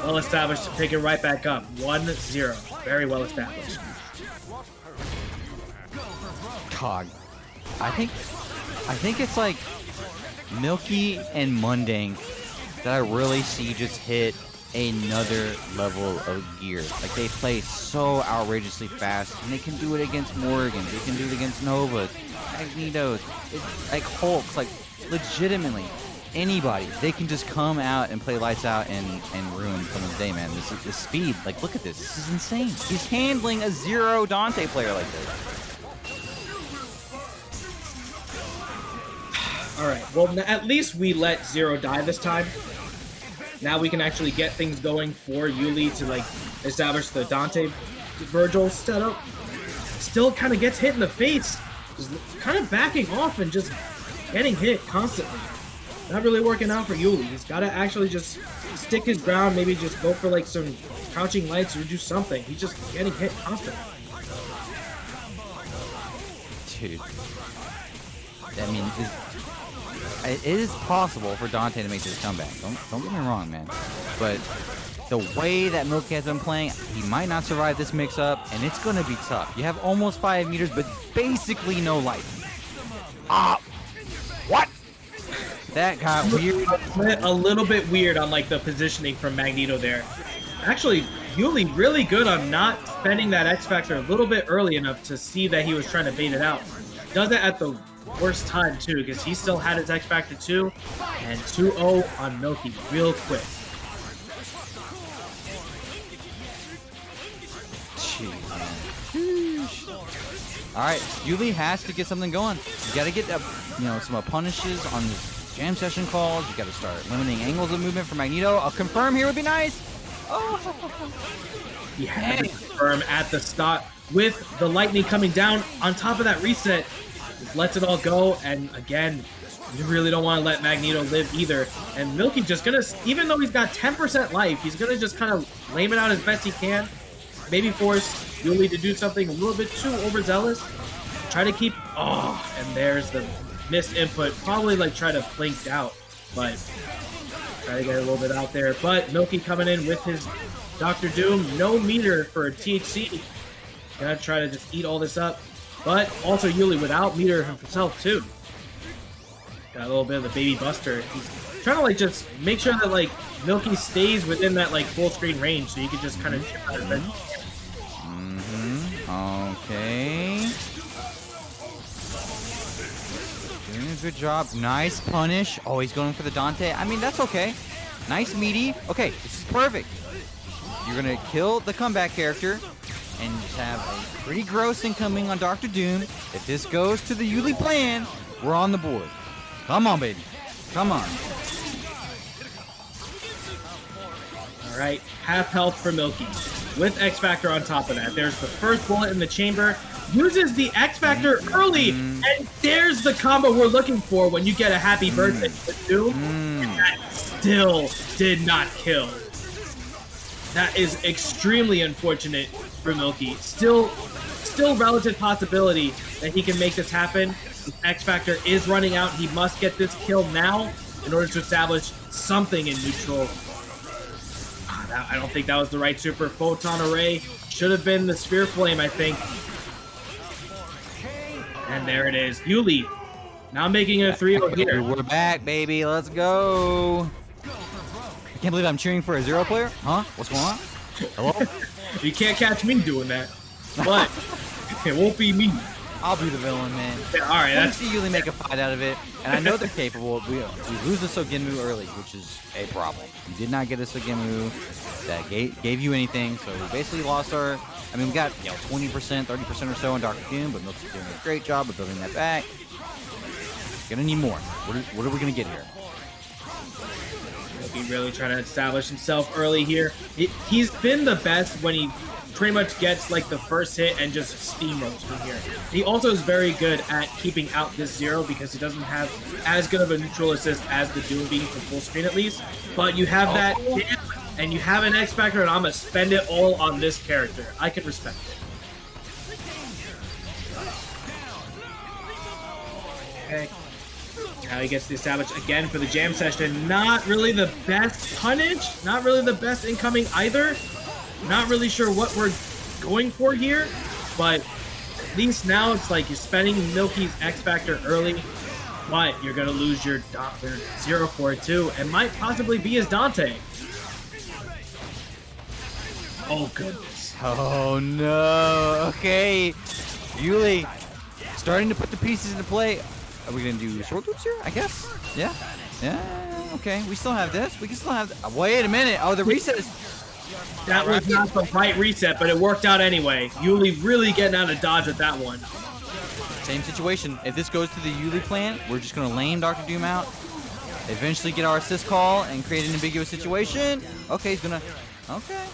well established to pick it right back up. 1-0, very well established. Cog. I think it's like Milky and Mundane that I really see just hit another level of gear. Like, they play so outrageously fast, and they can do it against Morrigan, they can do it against Novas, Magnetos, like Hulks, like legitimately anybody. They can just come out and play lights out and ruin someone's day, man. This speed, like, look at this. This is insane. He's handling a Zero Dante player like this. Alright, well, at least we let Zero die this time. Now we can actually get things going for Yuli to, like, establish the Dante Vergil setup. Still kind of gets hit in the face. Just kind of backing off and just getting hit constantly. Not really working out for Yuli. He's got to actually just stick his ground, maybe just go for, like, some crouching lights or do something. He's just getting hit constantly. Dude. I mean, it is possible for Dante to make this comeback. Don't get me wrong, man. But the way that Milky has been playing, he might not survive this mix-up, and it's going to be tough. You have almost 5 meters, but basically no life. What? That got weird. A little bit weird on, like, the positioning from Magneto there. Actually, Yuli really good on not spending that X Factor a little bit early enough to see that he was trying to bait it out. Does it at the worst time too, because he still had his X Factor too, and 2-0 on Milky real quick. All right, Yuli has to get something going. You got to get some punishes on this jam session calls. You got to start limiting angles of movement for Magneto. A confirm here would be nice. Oh. He had to confirm at the start with the lightning coming down on top of that reset. Just lets it all go, and again, you really don't want to let Magneto live either. And Milky just gonna, even though he's got 10% life, he's gonna just kind of lame it out as best he can. Maybe force Yuli to do something a little bit too overzealous. Try to keep, and there's the missed input. Probably like try to blink out, but try to get a little bit out there. But Milky coming in with his Dr. Doom. No meter for THC. Gonna try to just eat all this up. But also Yuli without meter himself too. Got a little bit of the baby buster. He's trying to like just make sure that like Milky stays within that like full screen range, so you can just kind of chip out of it. Okay. Doing a good job. Nice punish. Oh, he's going for the Dante. I mean, that's okay. Nice meaty. Okay, this is perfect. You're gonna kill the comeback character and just have a pretty gross incoming on Dr. Doom. If this goes to the Yuli plan, we're on the board. Come on, baby. Come on. All right, half health for Milky with X Factor on top of that. There's the first bullet in the chamber. Uses the X Factor early, and there's the combo we're looking for when you get a happy birthday with Doom. And that still did not kill. That is extremely unfortunate for Milky. Still relative possibility that he can make this happen. His X Factor is running out. He must get this kill now in order to establish something in neutral. I don't think that was the right super photon array. Should have been the Sphere Flame, I think. And there it is. Yuli now making it a 3-0 here. We're back, baby. Let's go. I can't believe I'm cheering for a 0 player. Huh? What's going on? Hello? You can't catch me doing that. But it won't be me. I'll be the villain, man. Yeah, all right, Let's see Yuli make a fight out of it. And I know they're capable. We lose the Sogenmu early, which is a problem. We did not get a Sogenmu that gave you anything, so we basically lost our... I mean, we got 20%, 30% or so on Dr. Doom, but Milky's doing a great job of building that back. Gonna need more. What are we gonna get here? Milky really trying to establish himself early here. He's been the best when he pretty much gets like the first hit and just steamrolls from here. He also is very good at keeping out this 0 because he doesn't have as good of a neutral assist as the Doom being from full screen at least. But you have that hit, and you have an X Factor, and I'm gonna spend it all on this character. I can respect it. Okay. Now he gets to establish again for the jam session. Not really the best punish. Not really the best incoming either. Not really sure what we're going for here, but at least now it's like you're spending Milky's X Factor early, but you're going to lose your Dr. 0 for it too, and might possibly be his Dante. Oh, goodness. Oh, no. Okay. Yuli starting to put the pieces into play. Are we going to do short loops here, I guess? Yeah. Yeah. Okay. We still have this. We can still have... Wait a minute. Oh, the reset is... That was not the right reset, but it worked out anyway. Yuli really getting out of dodge with that one. Same situation. If this goes to the Yuli plan, we're just going to lame Dr. Doom out. Eventually get our assist call and create an ambiguous situation. Okay, he's going to... Okay.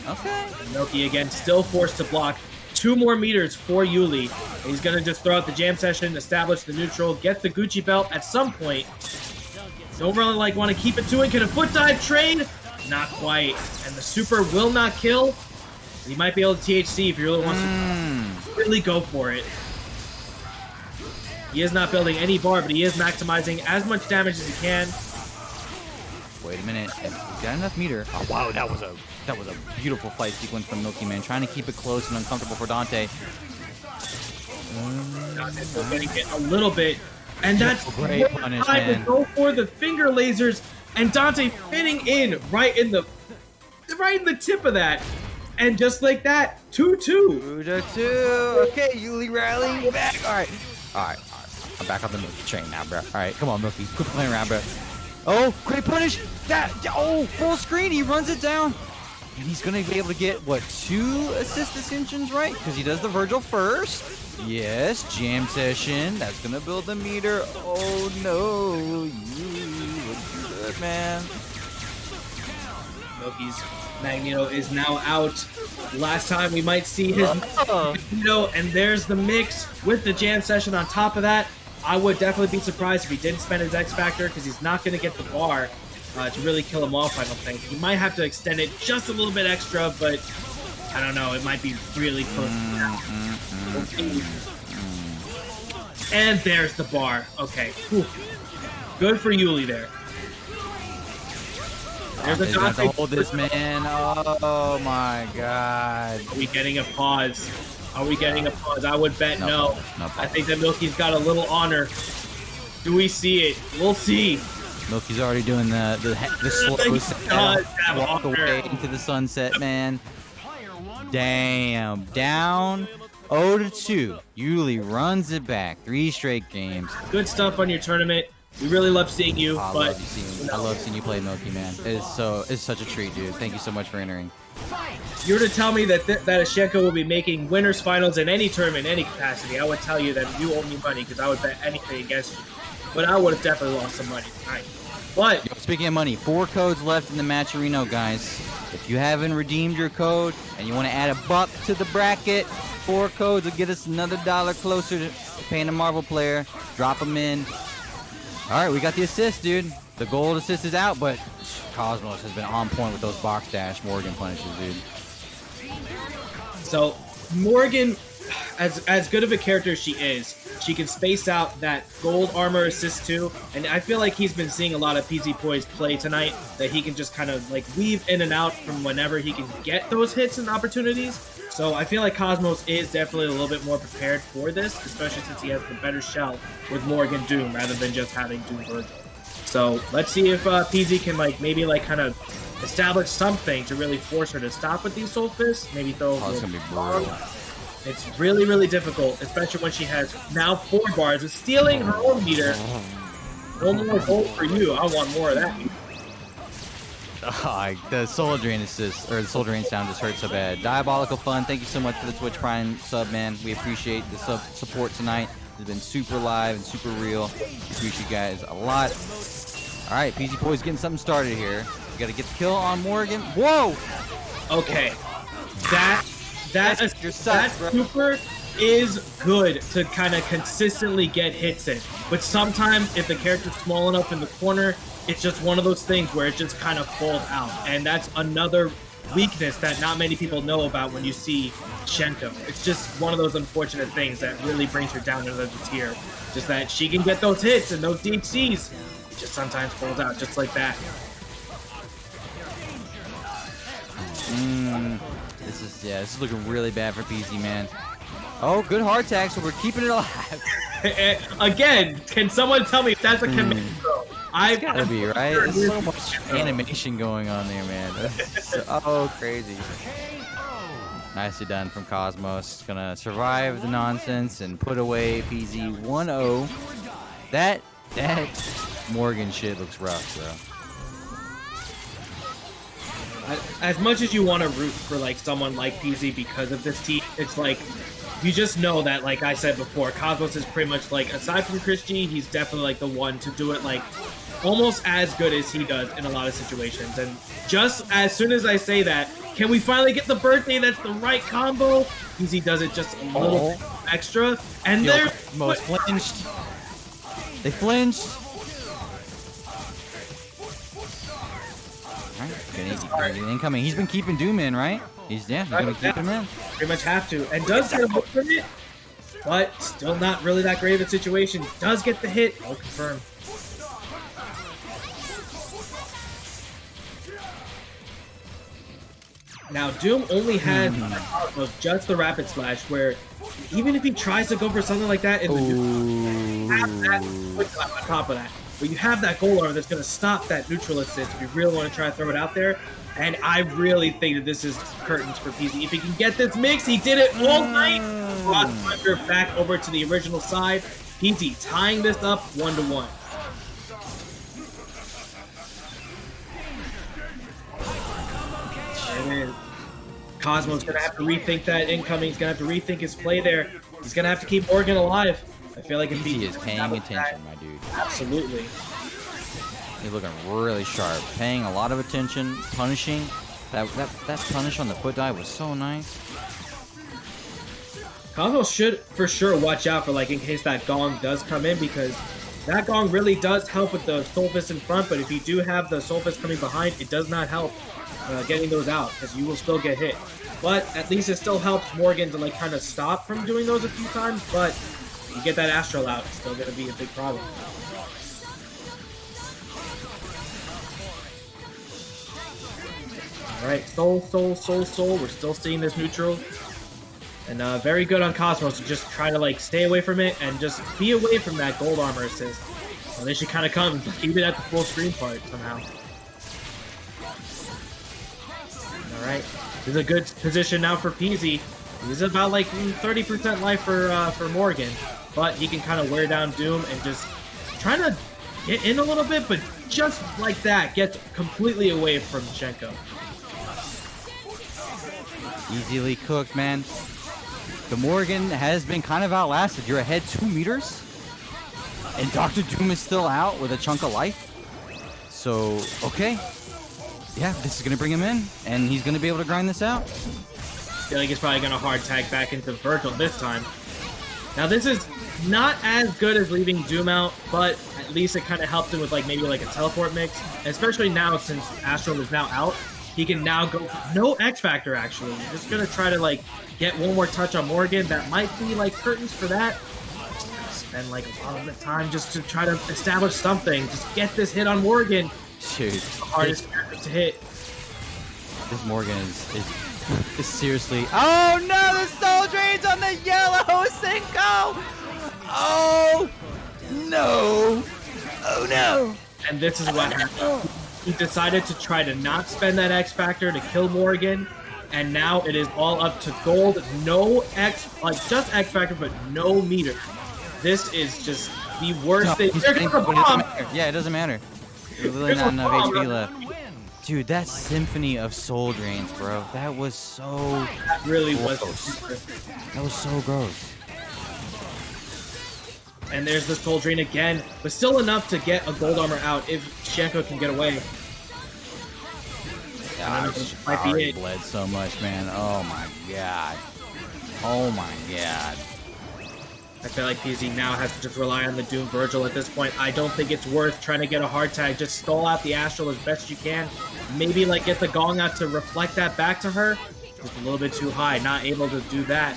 Okay. Milky again, still forced to block. 2 more meters for Yuli. He's going to just throw out the jam session, establish the neutral, get the Gucci belt at some point. Don't really want to keep it to it. Can a foot dive trade? Not quite. And the super will not kill. He might be able to THC if he really wants to really go for it. He is not building any bar, but he is maximizing as much damage as he can. Wait a minute. We got enough meter. Oh, wow, that was a beautiful fight sequence from Milky, man. Trying to keep it close and uncomfortable for Dante. Dante's still getting hit a little bit. And that's great punish, man. To go for the finger lasers. And Dante fitting in right in the tip of that. And just like that, 2-2. 2-2. Okay, Yuli rallying back. All right. I'm back on the Milky train now, bro. All right, come on, Milky. Quit playing around, bro. Oh, great punish. Full screen. He runs it down. And he's going to be able to get, 2 assist ascensions, right? Because he does the Vergil first. Yes, jam session. That's going to build the meter. Oh, no. Good, man. Milky's Magneto is now out. Last time we might see his Magneto, and there's the mix with the jam session on top of that. I would definitely be surprised if he didn't spend his X Factor because he's not going to get the bar to really kill him off, I don't think. He might have to extend it just a little bit extra, but I don't know. It might be really close to that. And there's the bar. Okay. Whew. Good for Yuli there. There's a Dante's Dante. gonna hold this, man. Oh my god. Are we getting a pause? Are we getting a pause? I would bet no. No. I think that Milky's got a little honor. Do we see it? We'll see. Milky's already doing the slow does have walk honor. away into the sunset, man. Damn. Down 0-2. Yuli runs it back. 3 straight games. Good stuff on your tournament. We really love seeing you, I but love seeing you play Milky, man. It's such a treat, dude. Thank you so much for entering. you're to tell me that that Hsien-Ko will be making winners finals in any tournament, in any capacity, I would tell you that you owe me money because I would bet anything against you. But I would have definitely lost some money tonight. But Yo, speaking of money, 4 codes left in the Matcherino, guys. If you haven't redeemed your code and you want to add $1 to the bracket, 4 codes will get us another $1 closer to paying a Marvel player. Drop them in. All right, we got the assist, dude. The gold assist is out, but Cosmos has been on point with those box dash Morrigan punishes, dude. so Morrigan, as good of a character as she is, she can space out that gold armor assist too, and I feel like he's been seeing a lot of Pzpoy's play tonight, that he can just kind of like weave in and out from whenever he can get those hits and opportunities. So I feel like Cosmos is definitely a little bit more prepared for this, especially since he has the better shell with Morrigan Doom rather than just having Doom Vergil. So let's see if PZ can maybe kind of establish something to really force her to stop with these Soul Fists. Maybe throw. Oh, it's gonna be brutal. It's really, really difficult, especially when she has now 4 bars with stealing her own meter. No more gold for you. I want more of that. The Soul Drain assist, or the Soul Drain sound just hurt so bad. Diabolical Fun, thank you so much for the Twitch Prime sub, man. We appreciate the support tonight. It's been super live and super real. Appreciate you guys a lot. All right, Pzpoy's getting something started here. We got to get the kill on Morrigan. Whoa! Okay, that Your suck, bro. super is good to kind of consistently get hits in, but sometimes if the character's small enough in the corner, it's just one of those things where it just kind of falls out, and that's another weakness that not many people know about when you see Hsien-Ko. It's just one of those unfortunate things that really brings her down to the tier. Just that she can get those hits and those DHCs. It just sometimes falls out just like that. This is looking really bad for PZ, man. Oh, good hard tag, so we're keeping it alive. Again, can someone tell me if that's a command throw? I've Gotta be, right? There's so much animation going on there, man. So crazy. Nicely done from Cosmos. Gonna survive the nonsense and put away PZ 1-0. That Morrigan shit looks rough, bro. As much as you want to root for someone like PZ because of this team, it's you just know that, like I said before, Cosmos is pretty much aside from Christy, he's definitely the one to do it almost as good as he does in a lot of situations. And just as soon as I say that, can we finally get the birthday that's the right combo? PZ does it just a little extra, and they're most flinched. They flinched. Alright, incoming. He's been keeping Doom in, right? He's gonna keep him in. Pretty much have to, and does get a hook from it, but still not really that great of a situation. Does get the hit. I'll confirm. Now Doom only had just the rapid slash, where even if he tries to go for something like that, in the you have that on top of that. But you have that goal armor that's going to stop that neutral assist if you really want to try to throw it out there. And I really think that this is curtains for PZ. If he can get this mix, he did it all night. Brought Thunder back over to the original side. PZ tying this up 1-1. And then Cosmo's going to have to rethink that incoming. He's going to have to rethink his play there. He's going to have to keep Morrigan alive. I feel like if he is paying attention, my dude. Absolutely. He's looking really sharp, paying a lot of attention, punishing. That punish on the foot dive was so nice. Cosmos should for sure watch out for in case that gong does come in, because that gong really does help with the Soul Fist in front, but if you do have the Soul Fist coming behind, it does not help getting those out, because you will still get hit. But at least it still helps Morgan to kind of stop from doing those a few times, but You get that Astral out, it's still going to be a big problem. Alright, Soul. We're still seeing this neutral. And very good on Cosmos to just try to like stay away from it and just be away from that gold armor assist. Well, then she kind of comes and keep it at the full screen part somehow. Alright, this is a good position now for Pz. He's about like 30% life for Morrigan, but he can kind of wear down Doom and just trying to get in a little bit, but just like that, gets completely away from Hsien-Ko. Easily cooked, man. The Morrigan has been kind of outlasted. You're ahead 2 meters, and Dr. Doom is still out with a chunk of life. So, okay. Yeah, this is going to bring him in, and he's going to be able to grind this out. I feel like he's probably going to hard tag back into Vergil this time. Now, this is not as good as leaving Doom out, but at least it kind of helps him with like maybe like a teleport mix, especially now since Astral is now out. He can now go no X Factor, actually. Just going to try to, like, get one more touch on Morrigan. That might be, like, curtains for that. Spend, like, a lot of the time just to try to establish something. Just get this hit on Morrigan. Dude. The hardest character to hit. This Morrigan is seriously... Oh, no! The Soul Drain's on the yellow Hsien-Ko! Oh, no! Oh, no! And this is what happened. He decided to try to not spend that X Factor to kill Morrigan, and now it is all up to gold. No X, like just X Factor, but no meter. This is just the worst thing. Yeah, it doesn't matter. There's really not enough HP left. Dude, that symphony of soul drains, bro. That was so That really gross. was. That was so gross. And there's the Soul Drain again, but still enough to get a gold armor out if Hsien-Ko can get away. Gosh, I already bled so much, man. Oh my god. Oh my god. I feel like Pz now has to just rely on the Doom Vergil at this point. I don't think it's worth trying to get a hard tag. Just stall out the Astral as best you can. Maybe like get the Gong out to reflect that back to her. Just a little bit too high, not able to do that.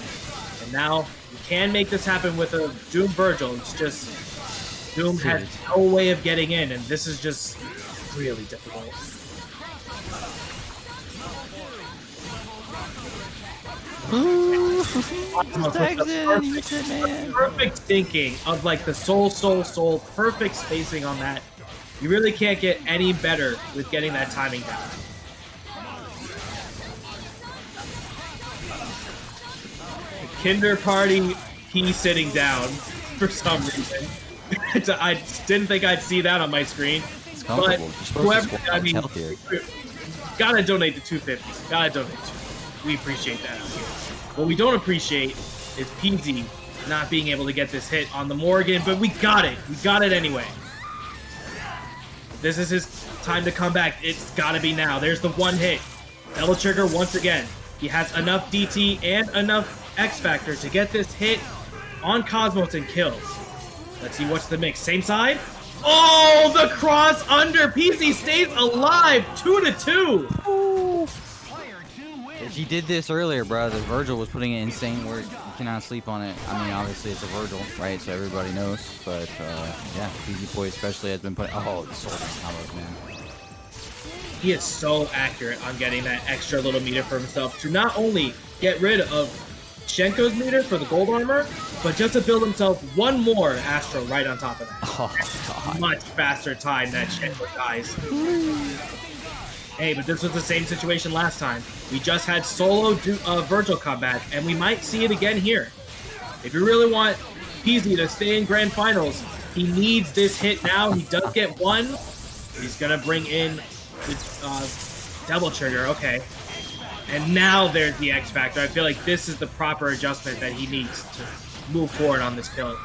And now you can make this happen with a Doom Vergil. It's just Doom has no way of getting in, and this is just really difficult. Perfect thinking of like the soul, perfect spacing on that. You really can't get any better with getting that timing down. The Kinder Party, he sitting down for some reason. I didn't think I'd see that on my screen. It's comfortable. But whoever, I mean, gotta donate the 250. Gotta donate to. We appreciate that. What we don't appreciate is Pz not being able to get this hit on the Morrigan, but we got it. We got it anyway. This is his time to come back. It's gotta be now. There's the one hit. Double trigger once again. He has enough DT and enough X Factor to get this hit on Cosmos and kills. Let's see what's the mix. Same side. Oh, the cross under. Pz stays alive. 2-2. Ooh. He did this earlier, bro. The Vergil was putting in insane work. You cannot sleep on it. I mean, obviously it's a Vergil, right? So everybody knows. But yeah, Pzpoy especially has been putting. Oh, the soul combos, man. He is so accurate on getting that extra little meter for himself to not only get rid of Hsien-Ko's meter for the gold armor, but just to build himself one more Astro right on top of that. Oh, God. Much faster time that Hsien-Ko dies. Hey, but this was the same situation last time. We just had solo Vergil come back, and we might see it again here. If you really want Pz to stay in Grand Finals, he needs this hit now. He does get one. He's going to bring in the double trigger. Okay. And now there's the X Factor. I feel like this is the proper adjustment that he needs to move forward on this kill.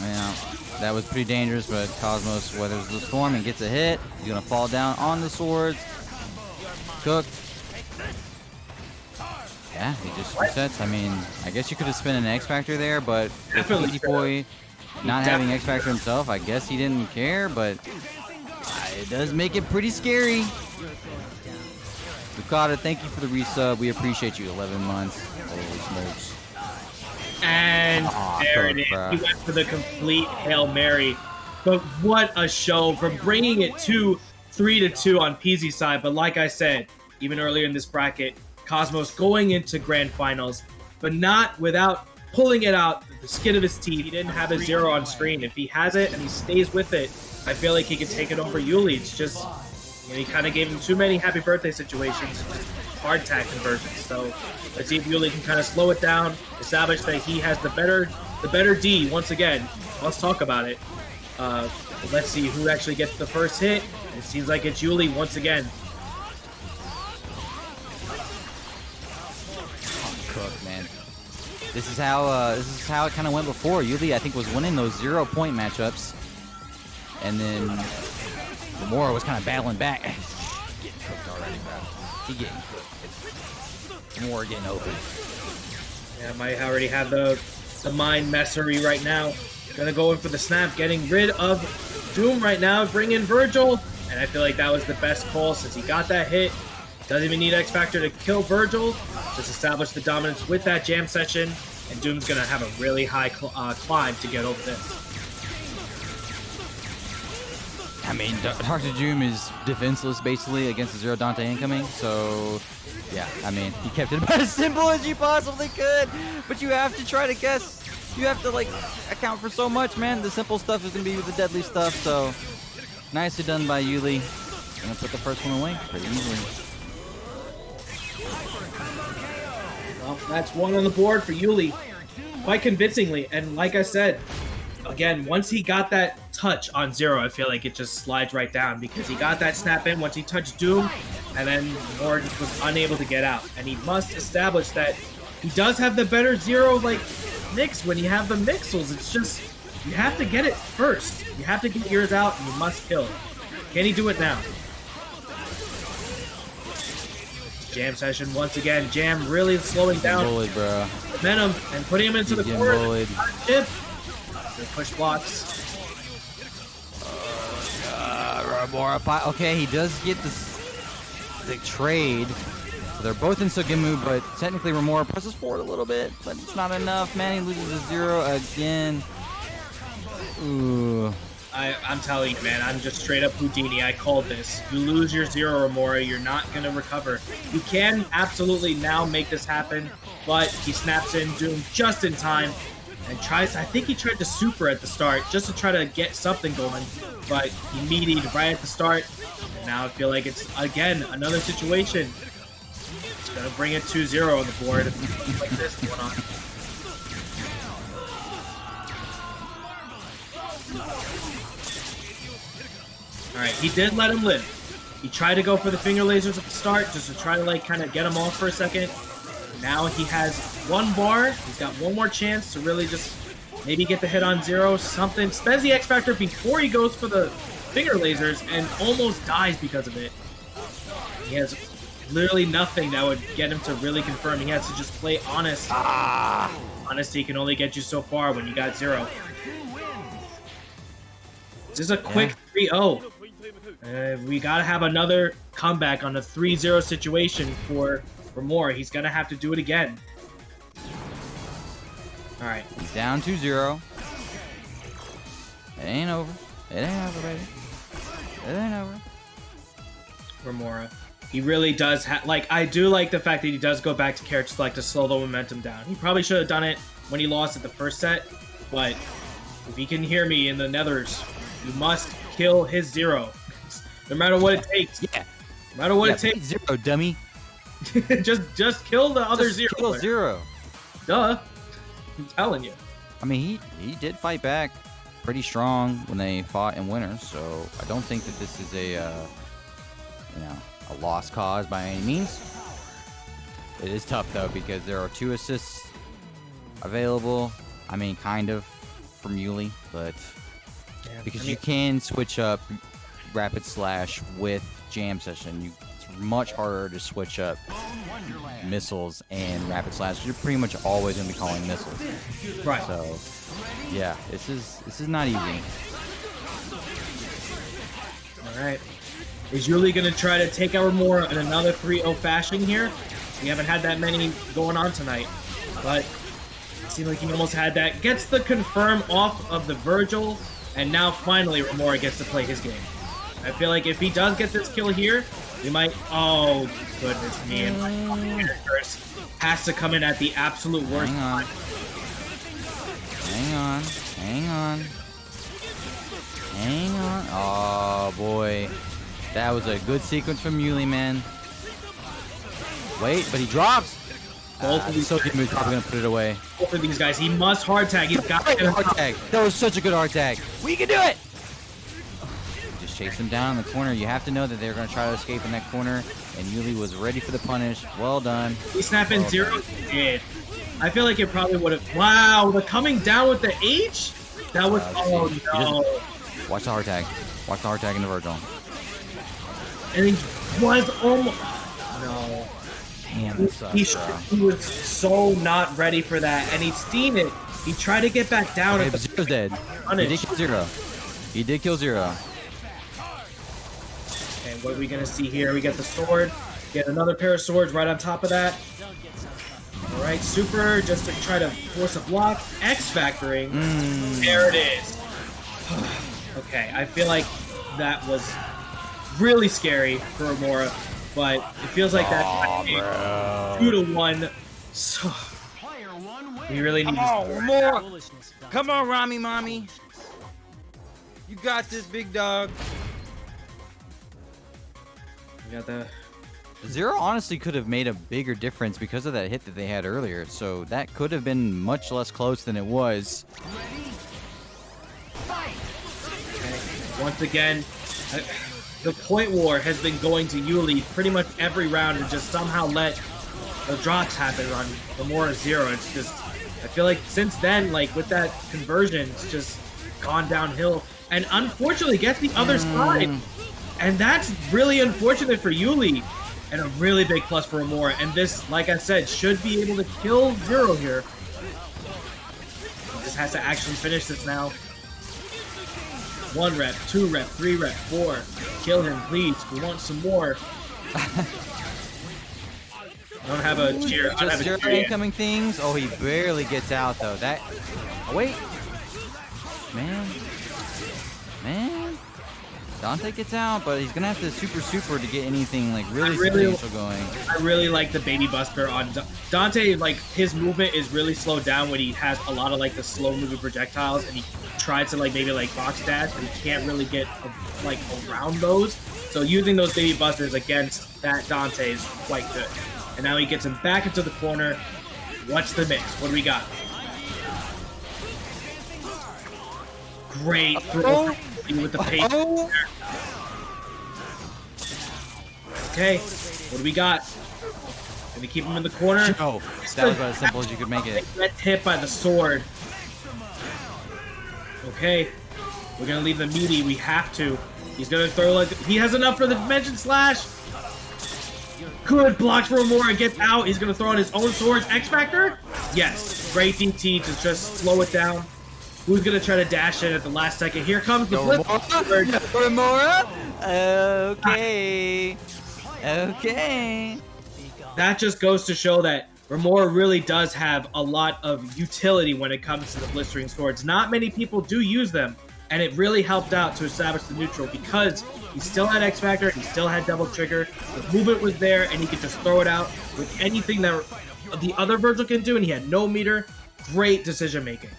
Yeah, that was pretty dangerous, but Cosmos weathers the storm and gets a hit. He's going to fall down on the swords. Cooked. Yeah, he just resets. I mean, I guess you could have spent an X Factor there, but with Pzpoy not having X Factor himself, I guess he didn't care, but it does make it pretty scary. The Okada, thank you for the resub. We appreciate you. 11 months. Holy smokes. And there it is. Bro. He went for the complete Hail Mary. But what a show from bringing it to 3-2 on Pz's side. But like I said, even earlier in this bracket, Cosmos going into grand finals, but not without pulling it out the skin of his teeth. He didn't have a 0 on screen. If he has it and he stays with it, I feel like he could take it over Yullizhez. Just, he kind of gave him too many happy birthday situations, hard tag conversions. So let's see if Yullizhez can kind of slow it down, establish that he has the better D once again. Let's talk about it. Let's see who actually gets the first hit. It seems like it's Yullizhez once again. Cook, man. This is how it kind of went before. Yullizhez, I think, was winning those 0-point matchups, and then Romora was kind of battling back. Getting cooked already, bro. He getting cooked. Romora getting open. Yeah, might already have the mind messery right now. Gonna go in for the snap, getting rid of Doom right now, bring in Vergil, and I feel like that was the best call since he got that hit. Doesn't even need X Factor to kill Vergil. Just establish the dominance with that jam session, and Doom's gonna have a really high climb to get over this. I mean, Dr. Doom is defenseless basically against the 0 Dante incoming, so yeah, I mean, he kept it about as simple as you possibly could, but you have to try to guess. You have to, like, account for so much, man. The simple stuff is going to be the deadly stuff, so nicely done by Yullizhez. Gonna put the first one away pretty easily. Well, that's one on the board for Yullizhez, quite convincingly, and like I said, again, once he got that touch on 0, I feel like it just slides right down because he got that snap in once he touched Doom, and then Morrigan just was unable to get out. And he must establish that he does have the better 0, like, mix when you have the mixels. It's just, you have to get it first. You have to get yours out, and you must kill it. Can he do it now? Jam session once again. Jam really slowing down bullied, bro. momentum and putting him into the corner. Chip. The push blocks. Romora, okay, he does get the trade. So they're both in Sugemu, but technically Romora presses forward a little bit, but it's not enough. Man, he loses a 0 again. Ooh. I'm telling you, man, I'm just straight up Houdini. I called this. You lose your 0, Romora, you're not going to recover. You can absolutely now make this happen, but he snaps in Doom just in time and tries, I think he tried to super at the start just to try to get something going, but he meatied right at the start. And now I feel like it's, again, another situation. It's going to bring it 2-0 on the board. Like this going on. Alright, he did let him live. He tried to go for the finger lasers at the start just to try to, like, kind of get him off for a second. Now he has 1 bar. He's got one more chance to really just maybe get the hit on 0. Something. Spends the X Factor before he goes for the finger lasers and almost dies because of it. He has literally nothing that would get him to really confirm. He has to just play honest. Honesty can only get you so far when you got 0. This is a quick 3-0. We gotta have another comeback on a 3-0 situation for Romora. He's gonna have to do it again. Alright. He's down 2-0. It ain't over. It ain't over, baby. It ain't over. Romora. He really does like, I do like the fact that he does go back to character select to slow the momentum down. He probably should have done it when he lost at the first set, but if he can hear me in the nethers, you must kill his 0. No matter what it takes. Yeah. No matter what it takes. 0, dummy. just kill the other 0. Kill 0. Duh. I'm telling you. I mean, he did fight back pretty strong when they fought in Winners, so I don't think that this is a a lost cause by any means. It is tough though because there are 2 assists available. I mean, kind of from Yullizhez, but because you can switch up Rapid Slash with Jam Session, it's much harder to switch up missiles and Rapid Slash. You're pretty much always going to be calling missiles. Right. So, yeah, this is not easy. All right. Is Yuli going to try to take out Romora in another 3-0 fashion here? We haven't had that many going on tonight, but it seemed like he almost had that. Gets the confirm off of the Vergil, and now finally Romora gets to play his game. I feel like if he does get this kill here, we might... Oh, goodness me. And my characters has to come in at the absolute worst time. Hang on. Oh, boy. That was a good sequence from Yuli, man. Wait, but he drops. Both of these so good move. Probably gonna put it away. Both of these guys, he must hard tag. He's got to hard tag. That was such a good hard tag. We can do it. Just chase him down in the corner. You have to know that they're gonna try to escape in that corner, and Yuli was ready for the punish. Well done. He snapped in 0. He did. I feel like it probably would have. Wow, the coming down with the H. That was. Oh no. Watch the hard tag. Watch the hard tag in the Vergil. And he was almost. No. Damn, that sucks, he was so not ready for that, and he'd seen it. He tried to get back down. Okay, Zero's dead. He did kill Zero. He did kill Zero. And what are we gonna see here? We get the sword. Get another pair of swords right on top of that. All right, super, just to try to force a block. X-factoring. There it is. Okay, I feel like that was really scary for Romora, but it feels like that 2-1. So we really need. Romora! Come on, Rami, mommy. You got this, big dog. We got the. Zero honestly could have made a bigger difference because of that hit that they had earlier, so that could have been much less close than it was. Okay. Once again, the point war has been going to Yuli pretty much every round and just somehow let the drops happen on Romora 0. It's just, I feel like since then, like with that conversion, it's just gone downhill and unfortunately gets the other side. And that's really unfortunate for Yuli. And a really big plus for Romora. And this, like I said, should be able to kill Zero here. He just has to actually finish this now. 1 rep, 2 rep, 3 rep, 4. Kill him, please. We want some more. I don't have a cheer. I don't have a Zero cheer incoming things. Oh, he barely gets out though. That. Oh wait. Man. Dante gets out, but he's gonna have to super to get anything like really substantial going. I really like the baby buster on Dante. Like his movement is really slowed down when he has a lot of like the slow moving projectiles, and he tries to like maybe like box dash, but he can't really get like around those. So using those baby busters against that Dante is quite good. And now he gets him back into the corner. What's the mix? What do we got? Great throw with the pace. Okay, what do we got? Gonna keep him in the corner. No, that was about as simple as you could make it. Gets hit by the sword. Okay, we're gonna leave the meaty. We have to. He's gonna throw like he has enough for the dimension slash. Good block for Romora. Gets out. He's gonna throw on his own sword. X Factor. Yes, great DT to just slow it down. Who's gonna try to dash in at the last second? Here comes the flip. Romora. Okay. That just goes to show that Romora really does have a lot of utility when it comes to the blistering swords. Not many people do use them, and it really helped out to establish the neutral because he still had X Factor, he still had double trigger, the movement was there, and he could just throw it out with anything that the other Vergil can do, and he had no meter. Great decision making.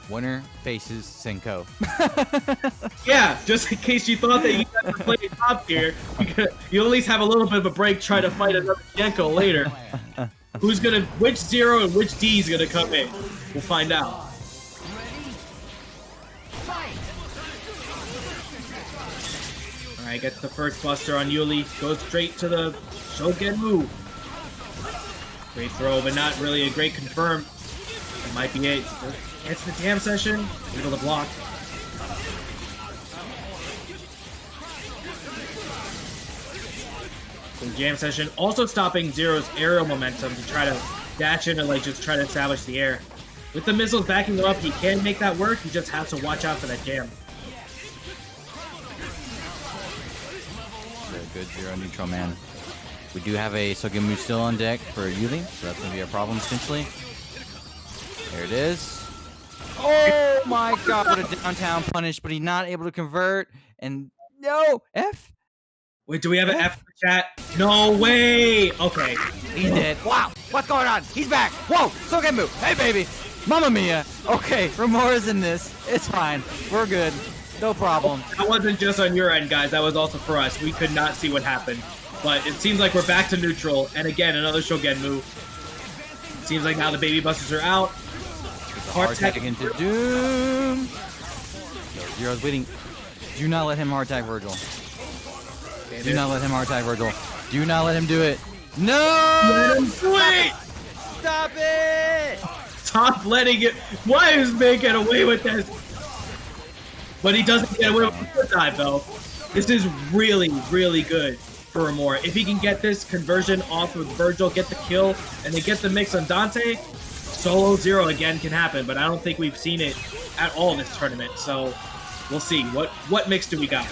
Winner faces Hsien-Ko. Yeah, just in case you thought that you had to play top tier, you at least have a little bit of a break trying to fight another Hsien-Ko later. Which Zero and which D is gonna come in? We'll find out. Alright, gets the first buster on Yuli, goes straight to the Shogenmu. Great throw, but not really a great confirm. It might be it. It's the jam session. Able to block. So jam session also stopping Zero's aerial momentum to try to dash in and like just try to establish the air. With the missiles backing him up, he can make that work. He just has to watch out for that jam. Good zero neutral, man. We do have a Sogemu still on deck for Yullizhez, so that's going to be a problem potentially. There it is. Oh my god, what a downtown punish, but he's not able to convert. And no, F. Wait, do we have an F for chat? No way! Okay. He's dead. Wow, what's going on? He's back. Whoa, Sogemu. Hey, baby. Mamma mia. Okay, Romora's in this. It's fine. We're good. No problem. That wasn't just on your end, guys. That was also for us. We could not see what happened. But it seems like we're back to neutral. And again, another Shogenmu. Seems like now the Baby Busters are out. Hard tag into Doom. Zero's waiting. Do not let him hard tag Vergil. Okay, Do not let him hard tag Vergil. Do not let him do it. No! Let him do it! Stop it! Stop letting it. Why is May get away with this? But he doesn't get away with the foot dive, though. This is really, really good for Romora. If he can get this conversion off of Vergil, get the kill, and then get the mix on Dante, solo zero again can happen. But I don't think we've seen it at all this tournament. So we'll see. What mix do we got?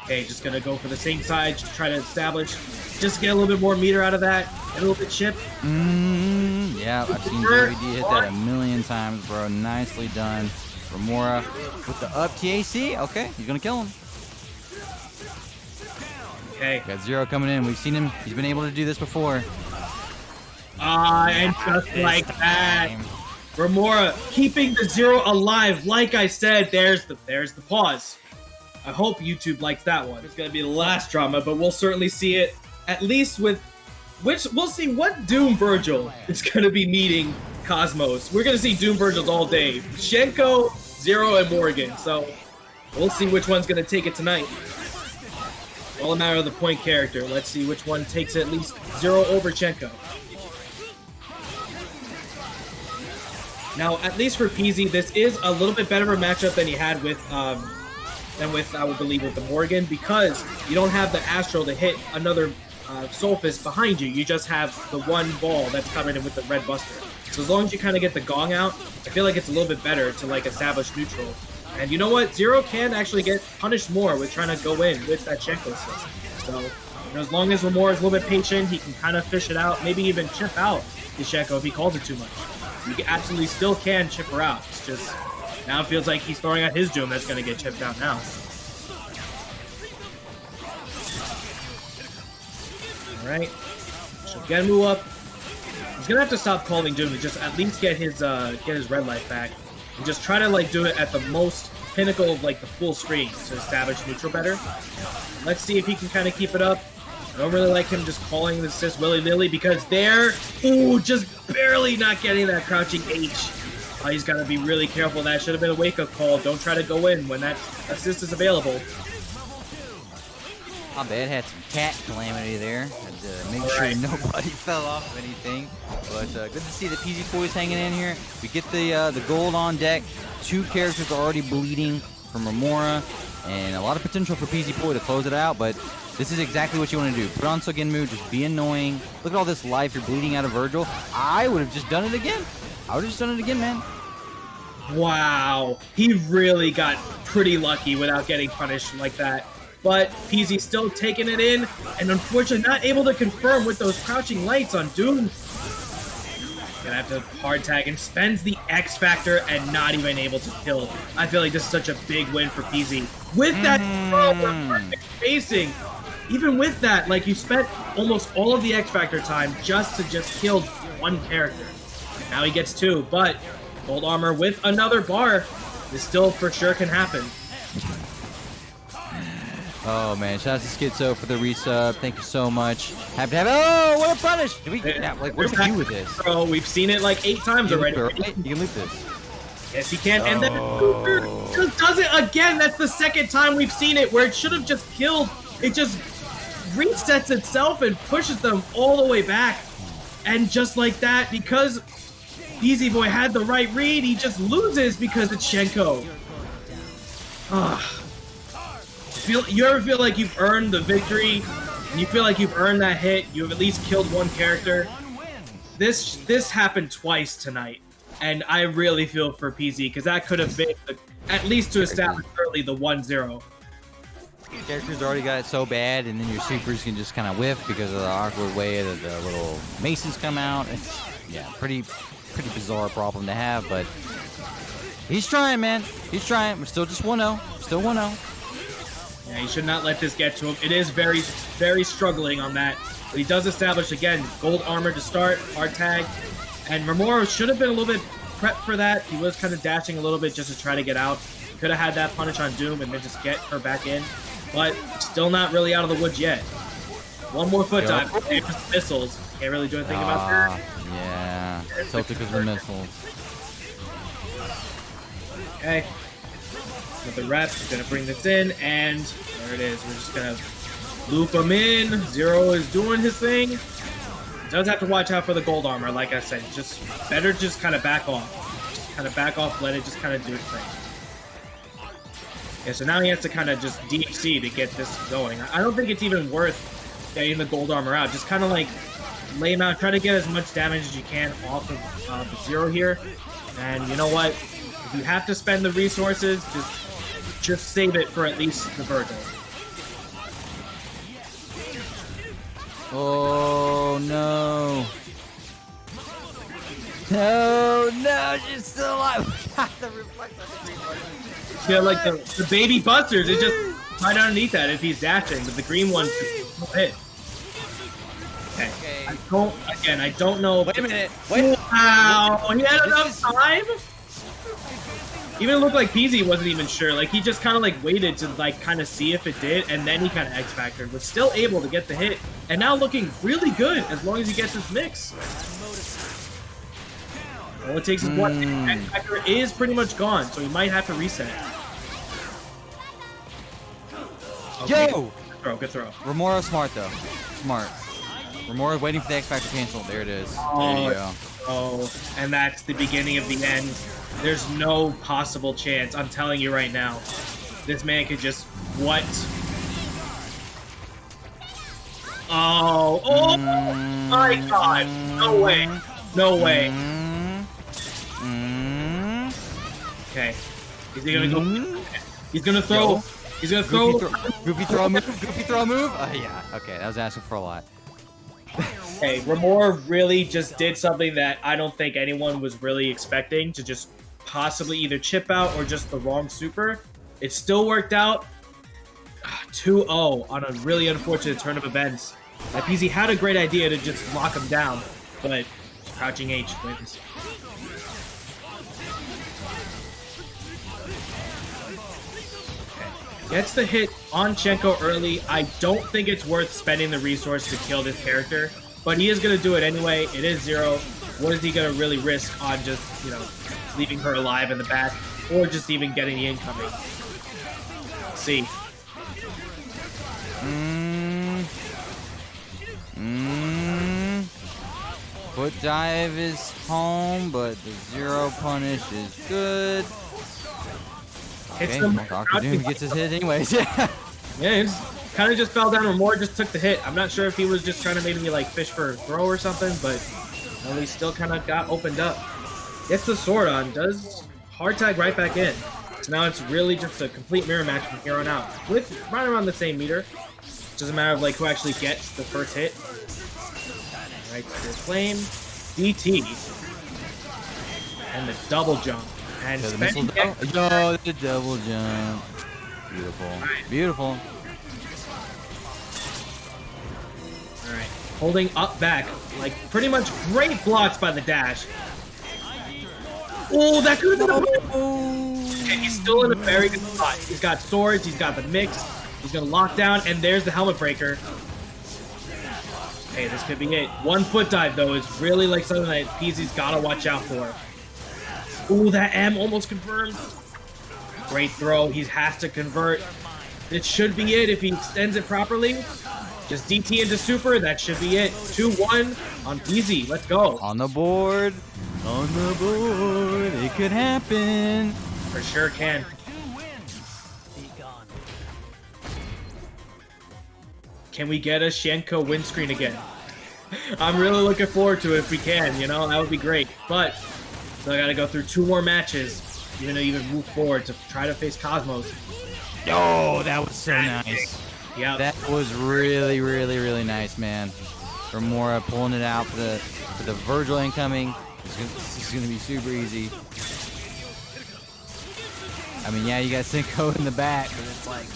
Okay, just gonna go for the same side, just try to establish, just get a little bit more meter out of that, a little bit chip. Yeah, I've seen JVD hit that a million times, bro. Nicely done. Romora with the up TAC. Okay, he's gonna kill him. Okay. Got zero coming in. We've seen him. He's been able to do this before. And just like that, Romora keeping the zero alive. Like I said, there's the pause. I hope YouTube likes that one. It's gonna be the last drama, but we'll certainly see it at least with which we'll see what Doom Vergil is gonna be meeting Cosmos. We're gonna see Doom Vergils all day. Hsien-Ko, Zero, and Morrigan. So we'll see which one's gonna take it tonight. All a matter of the point character. Let's see which one takes at least Zero over Hsien-Ko. Now, at least for Pz, this is a little bit better of a matchup than he had with I would believe, with the Morrigan, because you don't have the Astral to hit another Soul Fist behind you. You just have the one ball that's covered in with the Red Buster. So as long as you kind of get the Gong out, I feel like it's a little bit better to like establish neutral. And you know what? Zero can actually get punished more with trying to go in with that Hsien-Ko system. So as long as Romora is a little bit patient, he can kind of fish it out, maybe even chip out the Hsien-Ko if he calls it too much. You absolutely still can chip her out. It's just now it feels like he's throwing out his Doom that's going to get chipped out now. Alright. Shogenmu up. He's going to have to stop calling Doom to just at least get his red life back. And just try to like do it at the most pinnacle of like the full screen to establish neutral better. Let's see if he can kind of keep it up. I don't really like him just calling the assist willy-nilly because just barely not getting that crouching H. He's got to be really careful. That should have been a wake-up call. Don't try to go in when that assist is available. My bad, had some cat calamity there. Had to make sure nobody fell off of anything. But good to see the Pzpoy's hanging in here. We get the gold on deck. Two characters are already bleeding from Romora. And a lot of potential for Pzpoy to close it out. But this is exactly what you want to do. Put on Sogemu, just be annoying. Look at all this life. You're bleeding out of Vergil. I would have just done it again. I would have just done it again, man. Wow. He really got pretty lucky without getting punished like that. But Pz still taking it in, and unfortunately not able to confirm with those crouching lights on Doom. Gonna have to hard tag and spends the X Factor and not even able to kill. I feel like this is such a big win for Pz. With that perfect spacing, even with that, like you spent almost all of the X Factor time just to kill one character. Now he gets two, but gold armor with another bar, this still for sure can happen. Oh man, shout out to Schizo for the resub. Thank you so much. Happy to have it. Oh, what a punish! Did we, like, what do we do with this? Bro, we've seen it like 8 times already. Right? You can loop this. Yes, he can. And then just does it again. That's the second time we've seen it where it should have just killed. It just resets itself and pushes them all the way back. And just like that, because Pzpoy had the right read, he just loses because it's Hsien-Ko. You ever feel like you've earned the victory, and you feel like you've earned that hit, you've at least killed one character? This happened twice tonight, and I really feel for Pz, because that could have been, at least to establish early, the 1-0. characters already got it so bad, and then your supers can just kind of whiff because of the awkward way that the little maces come out. It's, yeah, pretty bizarre problem to have, but he's trying, man. He's trying. We're still just 1-0. Still 1-0. Yeah, he should not let this get to him. It is very, very struggling on that. But he does establish, again, gold armor to start, hard tag. And Romora should have been a little bit prepped for that. He was kind of dashing a little bit just to try to get out. Could have had that punish on Doom and then just get her back in. But still not really out of the woods yet. One more foot dive. Missiles. Can't really do anything about that. Yeah. Tilted because of the missiles. Okay. With the rep, he's going to bring this in, and there it is. We're just going to loop him in. Zero is doing his thing. He does have to watch out for the gold armor, like I said. Just better just kind of back off. Just kind of back off, let it just kind of do its thing. Yeah, so now he has to kind of just DHC to get this going. I don't think it's even worth getting the gold armor out. Just kind of like lay him out, try to get as much damage as you can off of the Zero here. And you know what? If you have to spend the resources, just save it for at least the Vergil. Oh no. No, she's still alive. The reflect on the green one. Yeah, like the baby busters, it just right underneath that if he's dashing, but the green one will hit. Okay. I don't know. Wait a minute. Wait. Wow, he had enough time? Even looked like Pzpoy wasn't even sure. Like, he just kind of like waited to like kind of see if it did, and then he kind of X-Factored. Was still able to get the hit, and now looking really good as long as he gets his mix. All it takes is one. X-Factor is pretty much gone, so he might have to reset. Okay. Yo! Good throw. Romora smart though. Smart. Romora waiting for the X-Factor cancel. There it is. There you go. Oh, and that's the beginning of the end. There's no possible chance. I'm telling you right now. This man could just... What? Oh my god. No way. No way. Okay. Is he gonna go? He's gonna throw. He's gonna throw. Goofy throw move. Goofy throw move. Yeah. Okay, that was asking for a lot. Hey, Romora really just did something that I don't think anyone was really expecting, to just possibly either chip out or just the wrong super. It still worked out. 2-0 on a really unfortunate turn of events. Pzpoy had a great idea to just lock him down, but Crouching H wins. Gets the hit on Hsien-Ko early. I don't think it's worth spending the resource to kill this character, but he is going to do it anyway. It is Zero. What is he going to really risk on just, leaving her alive in the back, or just even getting the incoming? Let's see. Foot dive is home, but the Zero punish is good. Okay, Dr. Doom gets his hit anyways. Yeah, it's kind of just fell down. Romora just took the hit. I'm not sure if he was just trying to maybe like fish for a throw or something, but he still kind of got opened up. Gets the sword on, does hard tag right back in. So now it's really just a complete mirror match from here on out, with right around the same meter. It's just a matter of like who actually gets the first hit. Right to the flame, DT, and the double jump. And the double jump. Beautiful. Right. Beautiful. Alright. Holding up back. Like, pretty much great blocks by the dash. Oh, that could have been a... Okay, he's still in a very good spot. He's got swords, he's got the mix, he's gonna lock down, and there's the helmet breaker. Okay, this could be it. One foot dive, though, is really like something that Pzpoy's gotta watch out for. Ooh, that M almost confirmed. Great throw. He has to convert. It should be it if he extends it properly. Just DT into super. That should be it. 2-1 on Pzpoy. Let's go. On the board. On the board. It could happen. For sure can. Can we get a Hsien-Ko win screen again? I'm really looking forward to it if we can, that would be great. But so I gotta go through 2 more matches, even to even move forward to try to face Cosmos. Oh, that was so nice. Yeah. That was really, really, really nice, man. Romora pulling it out for the Vergil incoming. This is gonna be super easy. I mean, yeah, you got Hsien-Ko in the back, but it's like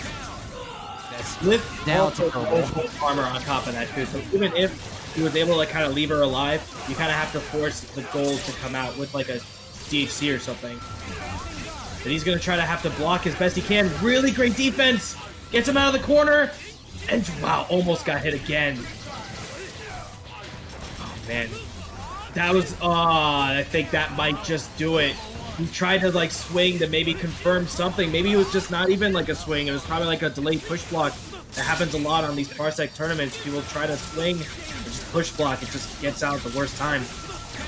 that's With now also terrible. armor on top of that too. So even if he was able to kind of leave her alive, you kind of have to force the gold to come out with like a DHC or something. But he's gonna try to have to block as best he can. Really great defense. Gets him out of the corner, and wow, almost got hit again. Oh man, that was. I think that might just do it. He tried to like swing to maybe confirm something. Maybe it was just not even like a swing. It was probably like a delayed push block. That happens a lot on these Parsec tournaments. People try to swing and just push block. It just gets out at the worst time.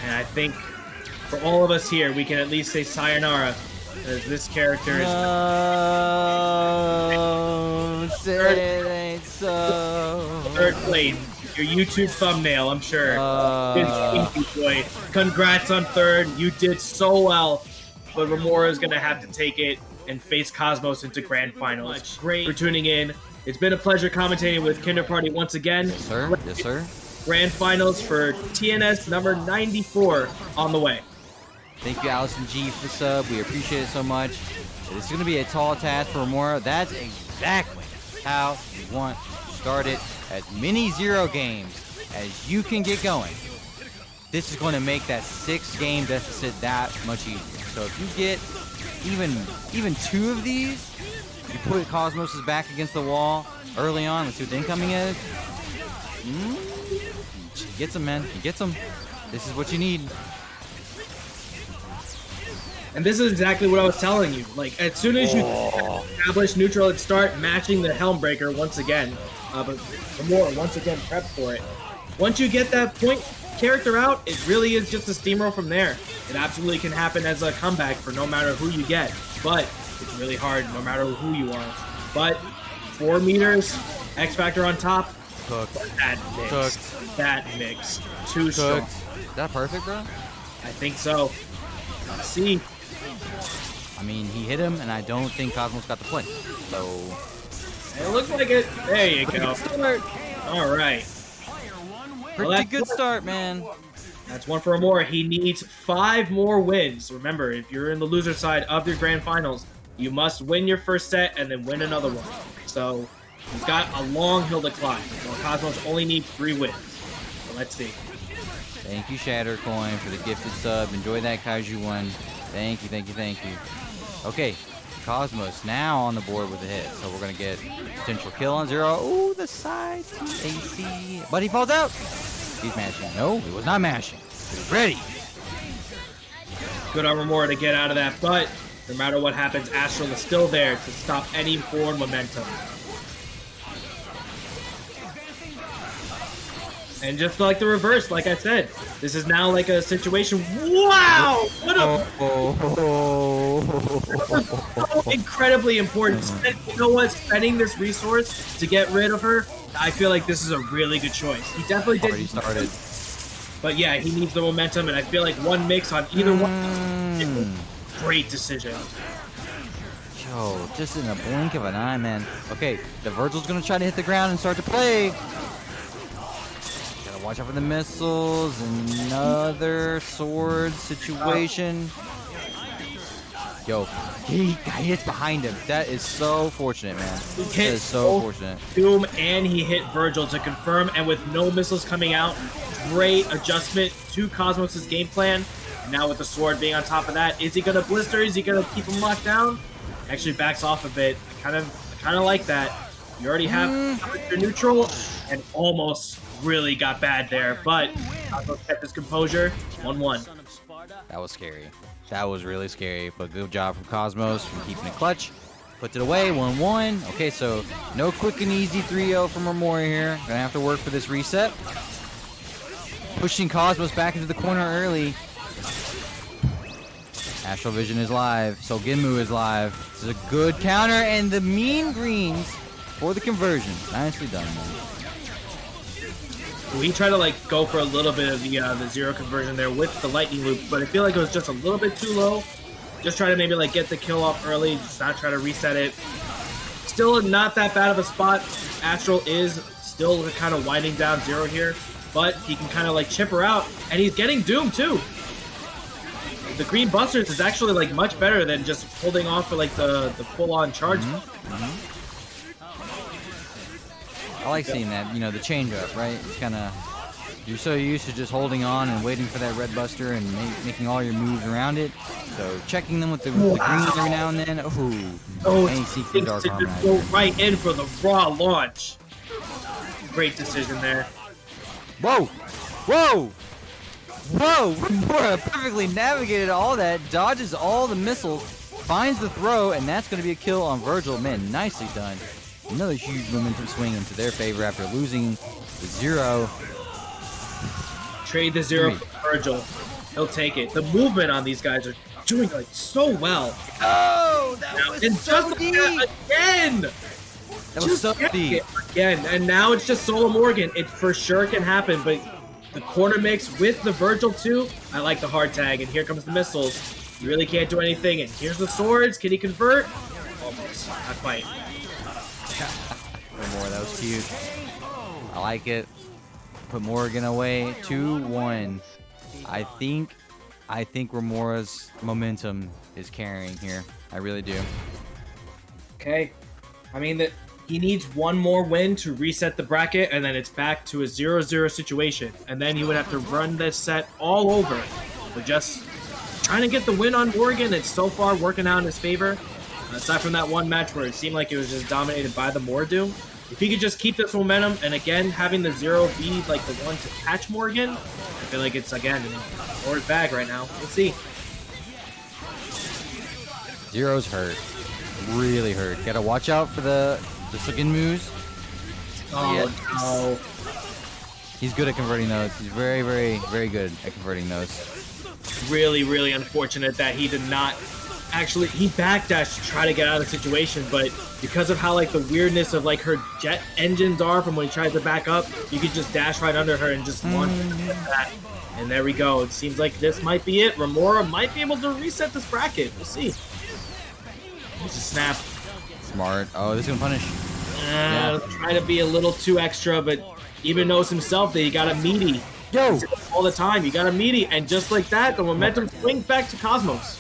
And I think for all of us here, we can at least say sayonara. As this character is Say it ain't so. third place. Your YouTube thumbnail, I'm sure. Boy, congrats on third. You did so well. But Romora is going to have to take it and face Cosmos into grand finals. Great for tuning in. It's been a pleasure commentating with Kinder Party once again. Yes, sir. Yes, sir. Grand finals for TNS number 94 on the way. Thank you, Allison G, for the sub. We appreciate it so much. It's going to be a tall task for Romora. That's exactly how you want to start it. As many 0 games as you can get going. This is going to make that 6-game deficit that much easier. So if you get even 2 of these, you put Cosmos' back against the wall early on. Let's see what the incoming is. He gets him, man. He gets him. This is what you need. And this is exactly what I was telling you. Like, as soon as you establish neutral at start, matching the Helmbreaker once again. But Romora, once again, prep for it. Once you get that point character out, it really is just a steamroll from there. It absolutely can happen as a comeback for no matter who you get. But it's really hard no matter who you are. But 4 meters, X Factor on top. Cooked. That mix. Cooked. That mix. Too strong. Is that perfect, bro? I think so. Let's see. I mean, he hit him, and I don't think Cosmos got the play. So It looks like it. There you go. All right. pretty good start, man. That's one for Romora. He needs 5 more wins. Remember, if you're in the loser side of your grand finals, you must win your first set and then win another one. So he's got a long hill to climb. Well, Cosmos only needs 3 wins. So let's see. Thank you, Shattercoin, for the gifted sub. Enjoy that Kaiju one. Thank you, thank you, thank you. Okay, Cosmos now on the board with a hit. So we're going to get potential kill on 0. Ooh, the side AC. But he falls out. He's mashing. No, he was not mashing. He was ready. Good on Romora to get out of that, but no matter what happens, Astral is still there to stop any forward momentum. And just like the reverse, like I said, this is now like a situation. Wow! What a so incredibly important. You know what? Spending this resource to get rid of her, I feel like this is a really good choice. He definitely did. Already started. But yeah, he needs the momentum, and I feel like one mix on either one. Great decision. Yo, just in a blink of an eye, man. Okay, the Vergil's gonna try to hit the ground and start to play. Watch out for the missiles. Another sword situation. Yo, he hits behind him. That is so fortunate, man. He That hit is so fortunate. Doom and he hit Vergil to confirm, and with no missiles coming out, great adjustment to Cosmos' game plan. Now with the sword being on top of that, is he gonna blister? Is he gonna keep him locked down? Actually backs off a bit. I kind of like that. You already have your neutral, and almost really got bad there, but Cosmos kept his composure. 1-1. That was scary. That was really scary, but good job from Cosmos from keeping it clutch. Puts it away, 1-1. Okay, so no quick and easy 3-0 from Romora here. Gonna have to work for this reset. Pushing Cosmos back into the corner early. Astral Vision is live, so Ginmu is live. This is a good counter, and the mean greens for the conversion. Nicely done, man. We tried to like go for a little bit of the 0 conversion there with the lightning loop, but I feel like it was just a little bit too low. Just try to maybe like get the kill off early, just not try to reset it. still not that bad of a spot. Astral is still kind of winding down Zero here, but he can kind of like chip her out, and he's getting Doom too. The green busters is actually like much better than just holding off for like the full-on charge. I like seeing that, you know, the change up, right? It's kind of, you're so used to just holding on and waiting for that red buster and making all your moves around it. So checking them with the green every now and then. Oh, and he seeks the dark armor. Go right in for the raw launch. Great decision there. Whoa! Whoa! Whoa! Romora perfectly navigated all that, dodges all the missiles, finds the throw, and that's going to be a kill on Vergil. Man, nicely done. Another huge momentum swing into their favor after losing the Zero. Trade the Zero for Vergil. He'll take it. The movement on these guys are doing like so well. Oh, that was so deep! Again! That was so deep. Again, and now it's just solo Morgan. It for sure can happen, but the corner mix with the Vergil too, I like the hard tag, and here comes the missiles. You really can't do anything, and here's the swords. Can he convert? Almost. Not quite. One more, that was cute. I like it. Put Morrigan away. 2-1. I think Romora's momentum is carrying here. I really do. Okay. I mean, he needs one more win to reset the bracket, and then it's back to a 0-0 situation. And then he would have to run this set all over. But just trying to get the win on Morrigan, it's so far working out in his favor. Aside from that one match where it seemed like it was just dominated by the Mordoom, if he could just keep this momentum, and again, having the Zero be like the one to catch Morrigan, I feel like it's, again, in Lord's bag right now. We'll see. Zero's hurt. Really hurt. Gotta watch out for the second moves. Oh, yes. no. He's good at converting those. He's very, very, very good at converting those. Really, really unfortunate that he did not actually, he backdashed to try to get out of the situation, but because of how like the weirdness of like her jet engines are from when he tries to back up, you could just dash right under her and just launch like that. And there we go. It seems like this might be it. Romora might be able to reset this bracket. We'll see. Here's a snap. Smart. Oh, this is gonna punish. Try to be a little too extra, but even knows himself that he got a meaty. Yo! All the time, you got a meaty, and just like that, the momentum swings back to Cosmos.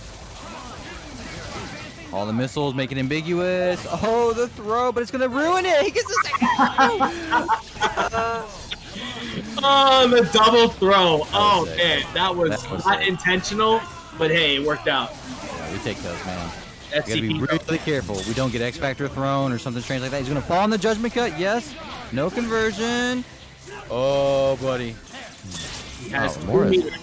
All the missiles make it ambiguous. Oh, the throw, but it's gonna ruin it. He gets the second. Oh, the double throw. Oh man, that was not intentional, but hey, it worked out. Yeah, we take those, man. We gotta SCP be really careful. We don't get X Factor thrown or something strange like that. He's gonna fall on the judgment cut. Yes. No conversion. Oh, buddy. He has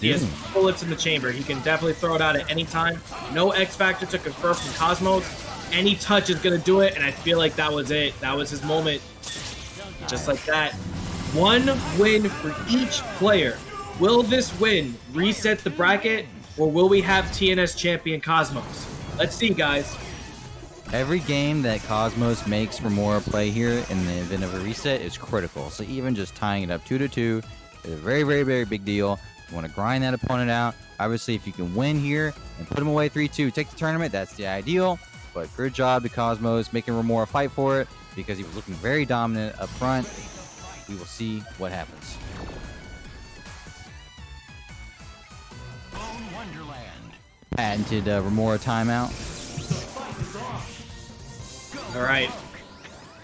he has bullets in the chamber. He can definitely throw it out at any time. No X Factor to confirm from Cosmos. Any touch is gonna do it, and I feel like that was it. That was his moment. Just like that. One win for each player. Will this win reset the bracket, or will we have TNS champion Cosmos? Let's see, guys. Every game that Cosmos makes Romora play here in the event of a reset is critical. So even just tying it up 2-2 is a very, very, very big deal. You want to grind that opponent out. Obviously, if you can win here and put him away 3-2, take the tournament, that's the ideal. But good job to Cosmos making Romora fight for it because he was looking very dominant up front. We will see what happens. Patented Romora timeout. All right.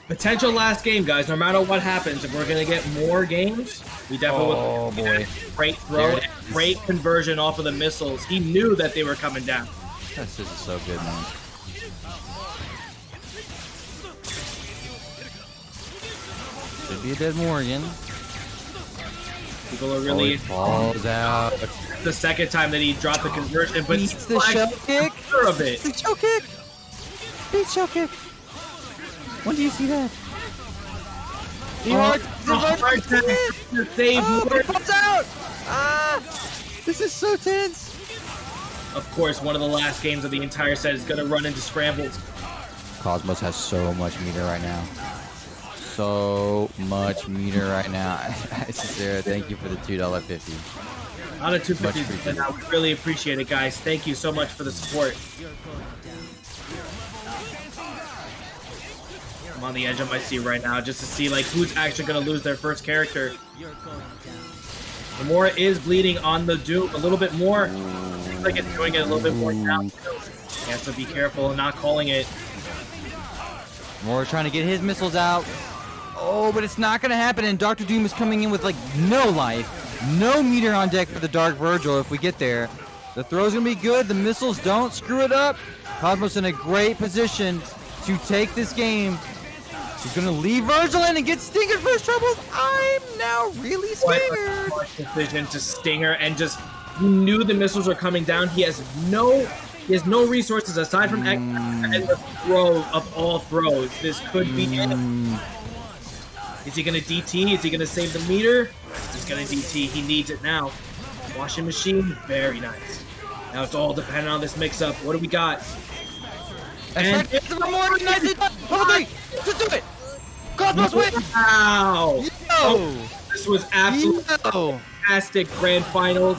Potential last game, guys. No matter what happens, if we're going to get more games, we definitely will. Boy. Great throw, great conversion off of the missiles. He knew that they were coming down. This is so good, man. Should be a dead Morrigan. People are really falls out. The second time that he dropped the conversion, but beats the shell kick. Sure of it. The shell kick. Beats shell kick. When do you see that? The save. He falls out. Ah, this is so tense. Of course, one of the last games of the entire set is going to run into scrambles. Cosmos has so much meter right now. So much meter right now. Sarah, thank you for the $2.50. On a 250, Much appreciated. and I really appreciate it, guys. Thank you so much for the support. I'm on the edge of my seat right now just to see like who's actually going to lose their first character. Romora is bleeding on the Doom a little bit more. Seems like it's doing it a little bit more now. He has to be careful and not calling it. Morrigan trying to get his missiles out. Oh, but it's not going to happen, and Dr. Doom is coming in with, like, no life. No meter on deck for the Dark Vergil if we get there. The throw's going to be good. The missiles don't screw it up. Cosmos in a great position to take this game. He's going to leave Vergil in and get Stinger first troubles. I'm now really scared. What a decision to Stinger, and just he knew the missiles were coming down. He has no resources aside from X and the throw of all throws. This could be it. Is he gonna DT? Is he gonna save the meter? He's gonna DT. He needs it now. Washing machine, very nice. Now it's all dependent on this mix-up. What do we got? And It's a Morrigan. Nicely done. Level 3. Just do it. Cosmos win. Wow! Yo. Oh, this was absolutely fantastic grand finals.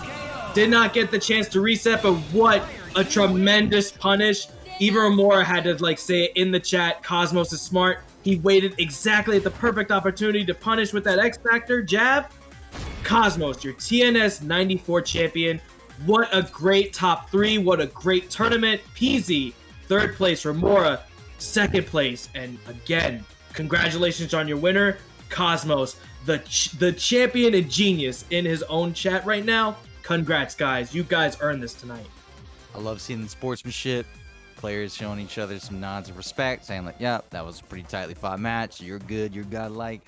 Did not get the chance to reset, but what a tremendous punish. Even Romora had to like say it in the chat. Cosmos is smart. He waited exactly at the perfect opportunity to punish with that X Factor jab. Cosmos, your TNS 94 champion. What a great top 3. What a great tournament. Pz, 3rd place. Romora, 2nd place. And again, congratulations on your winner. Cosmos, the champion and genius in his own chat right now. Congrats, guys. You guys earned this tonight. I love seeing the sportsmanship. Players showing each other some nods of respect, saying like, "Yep, that was a pretty tightly fought match. You're good. You're godlike."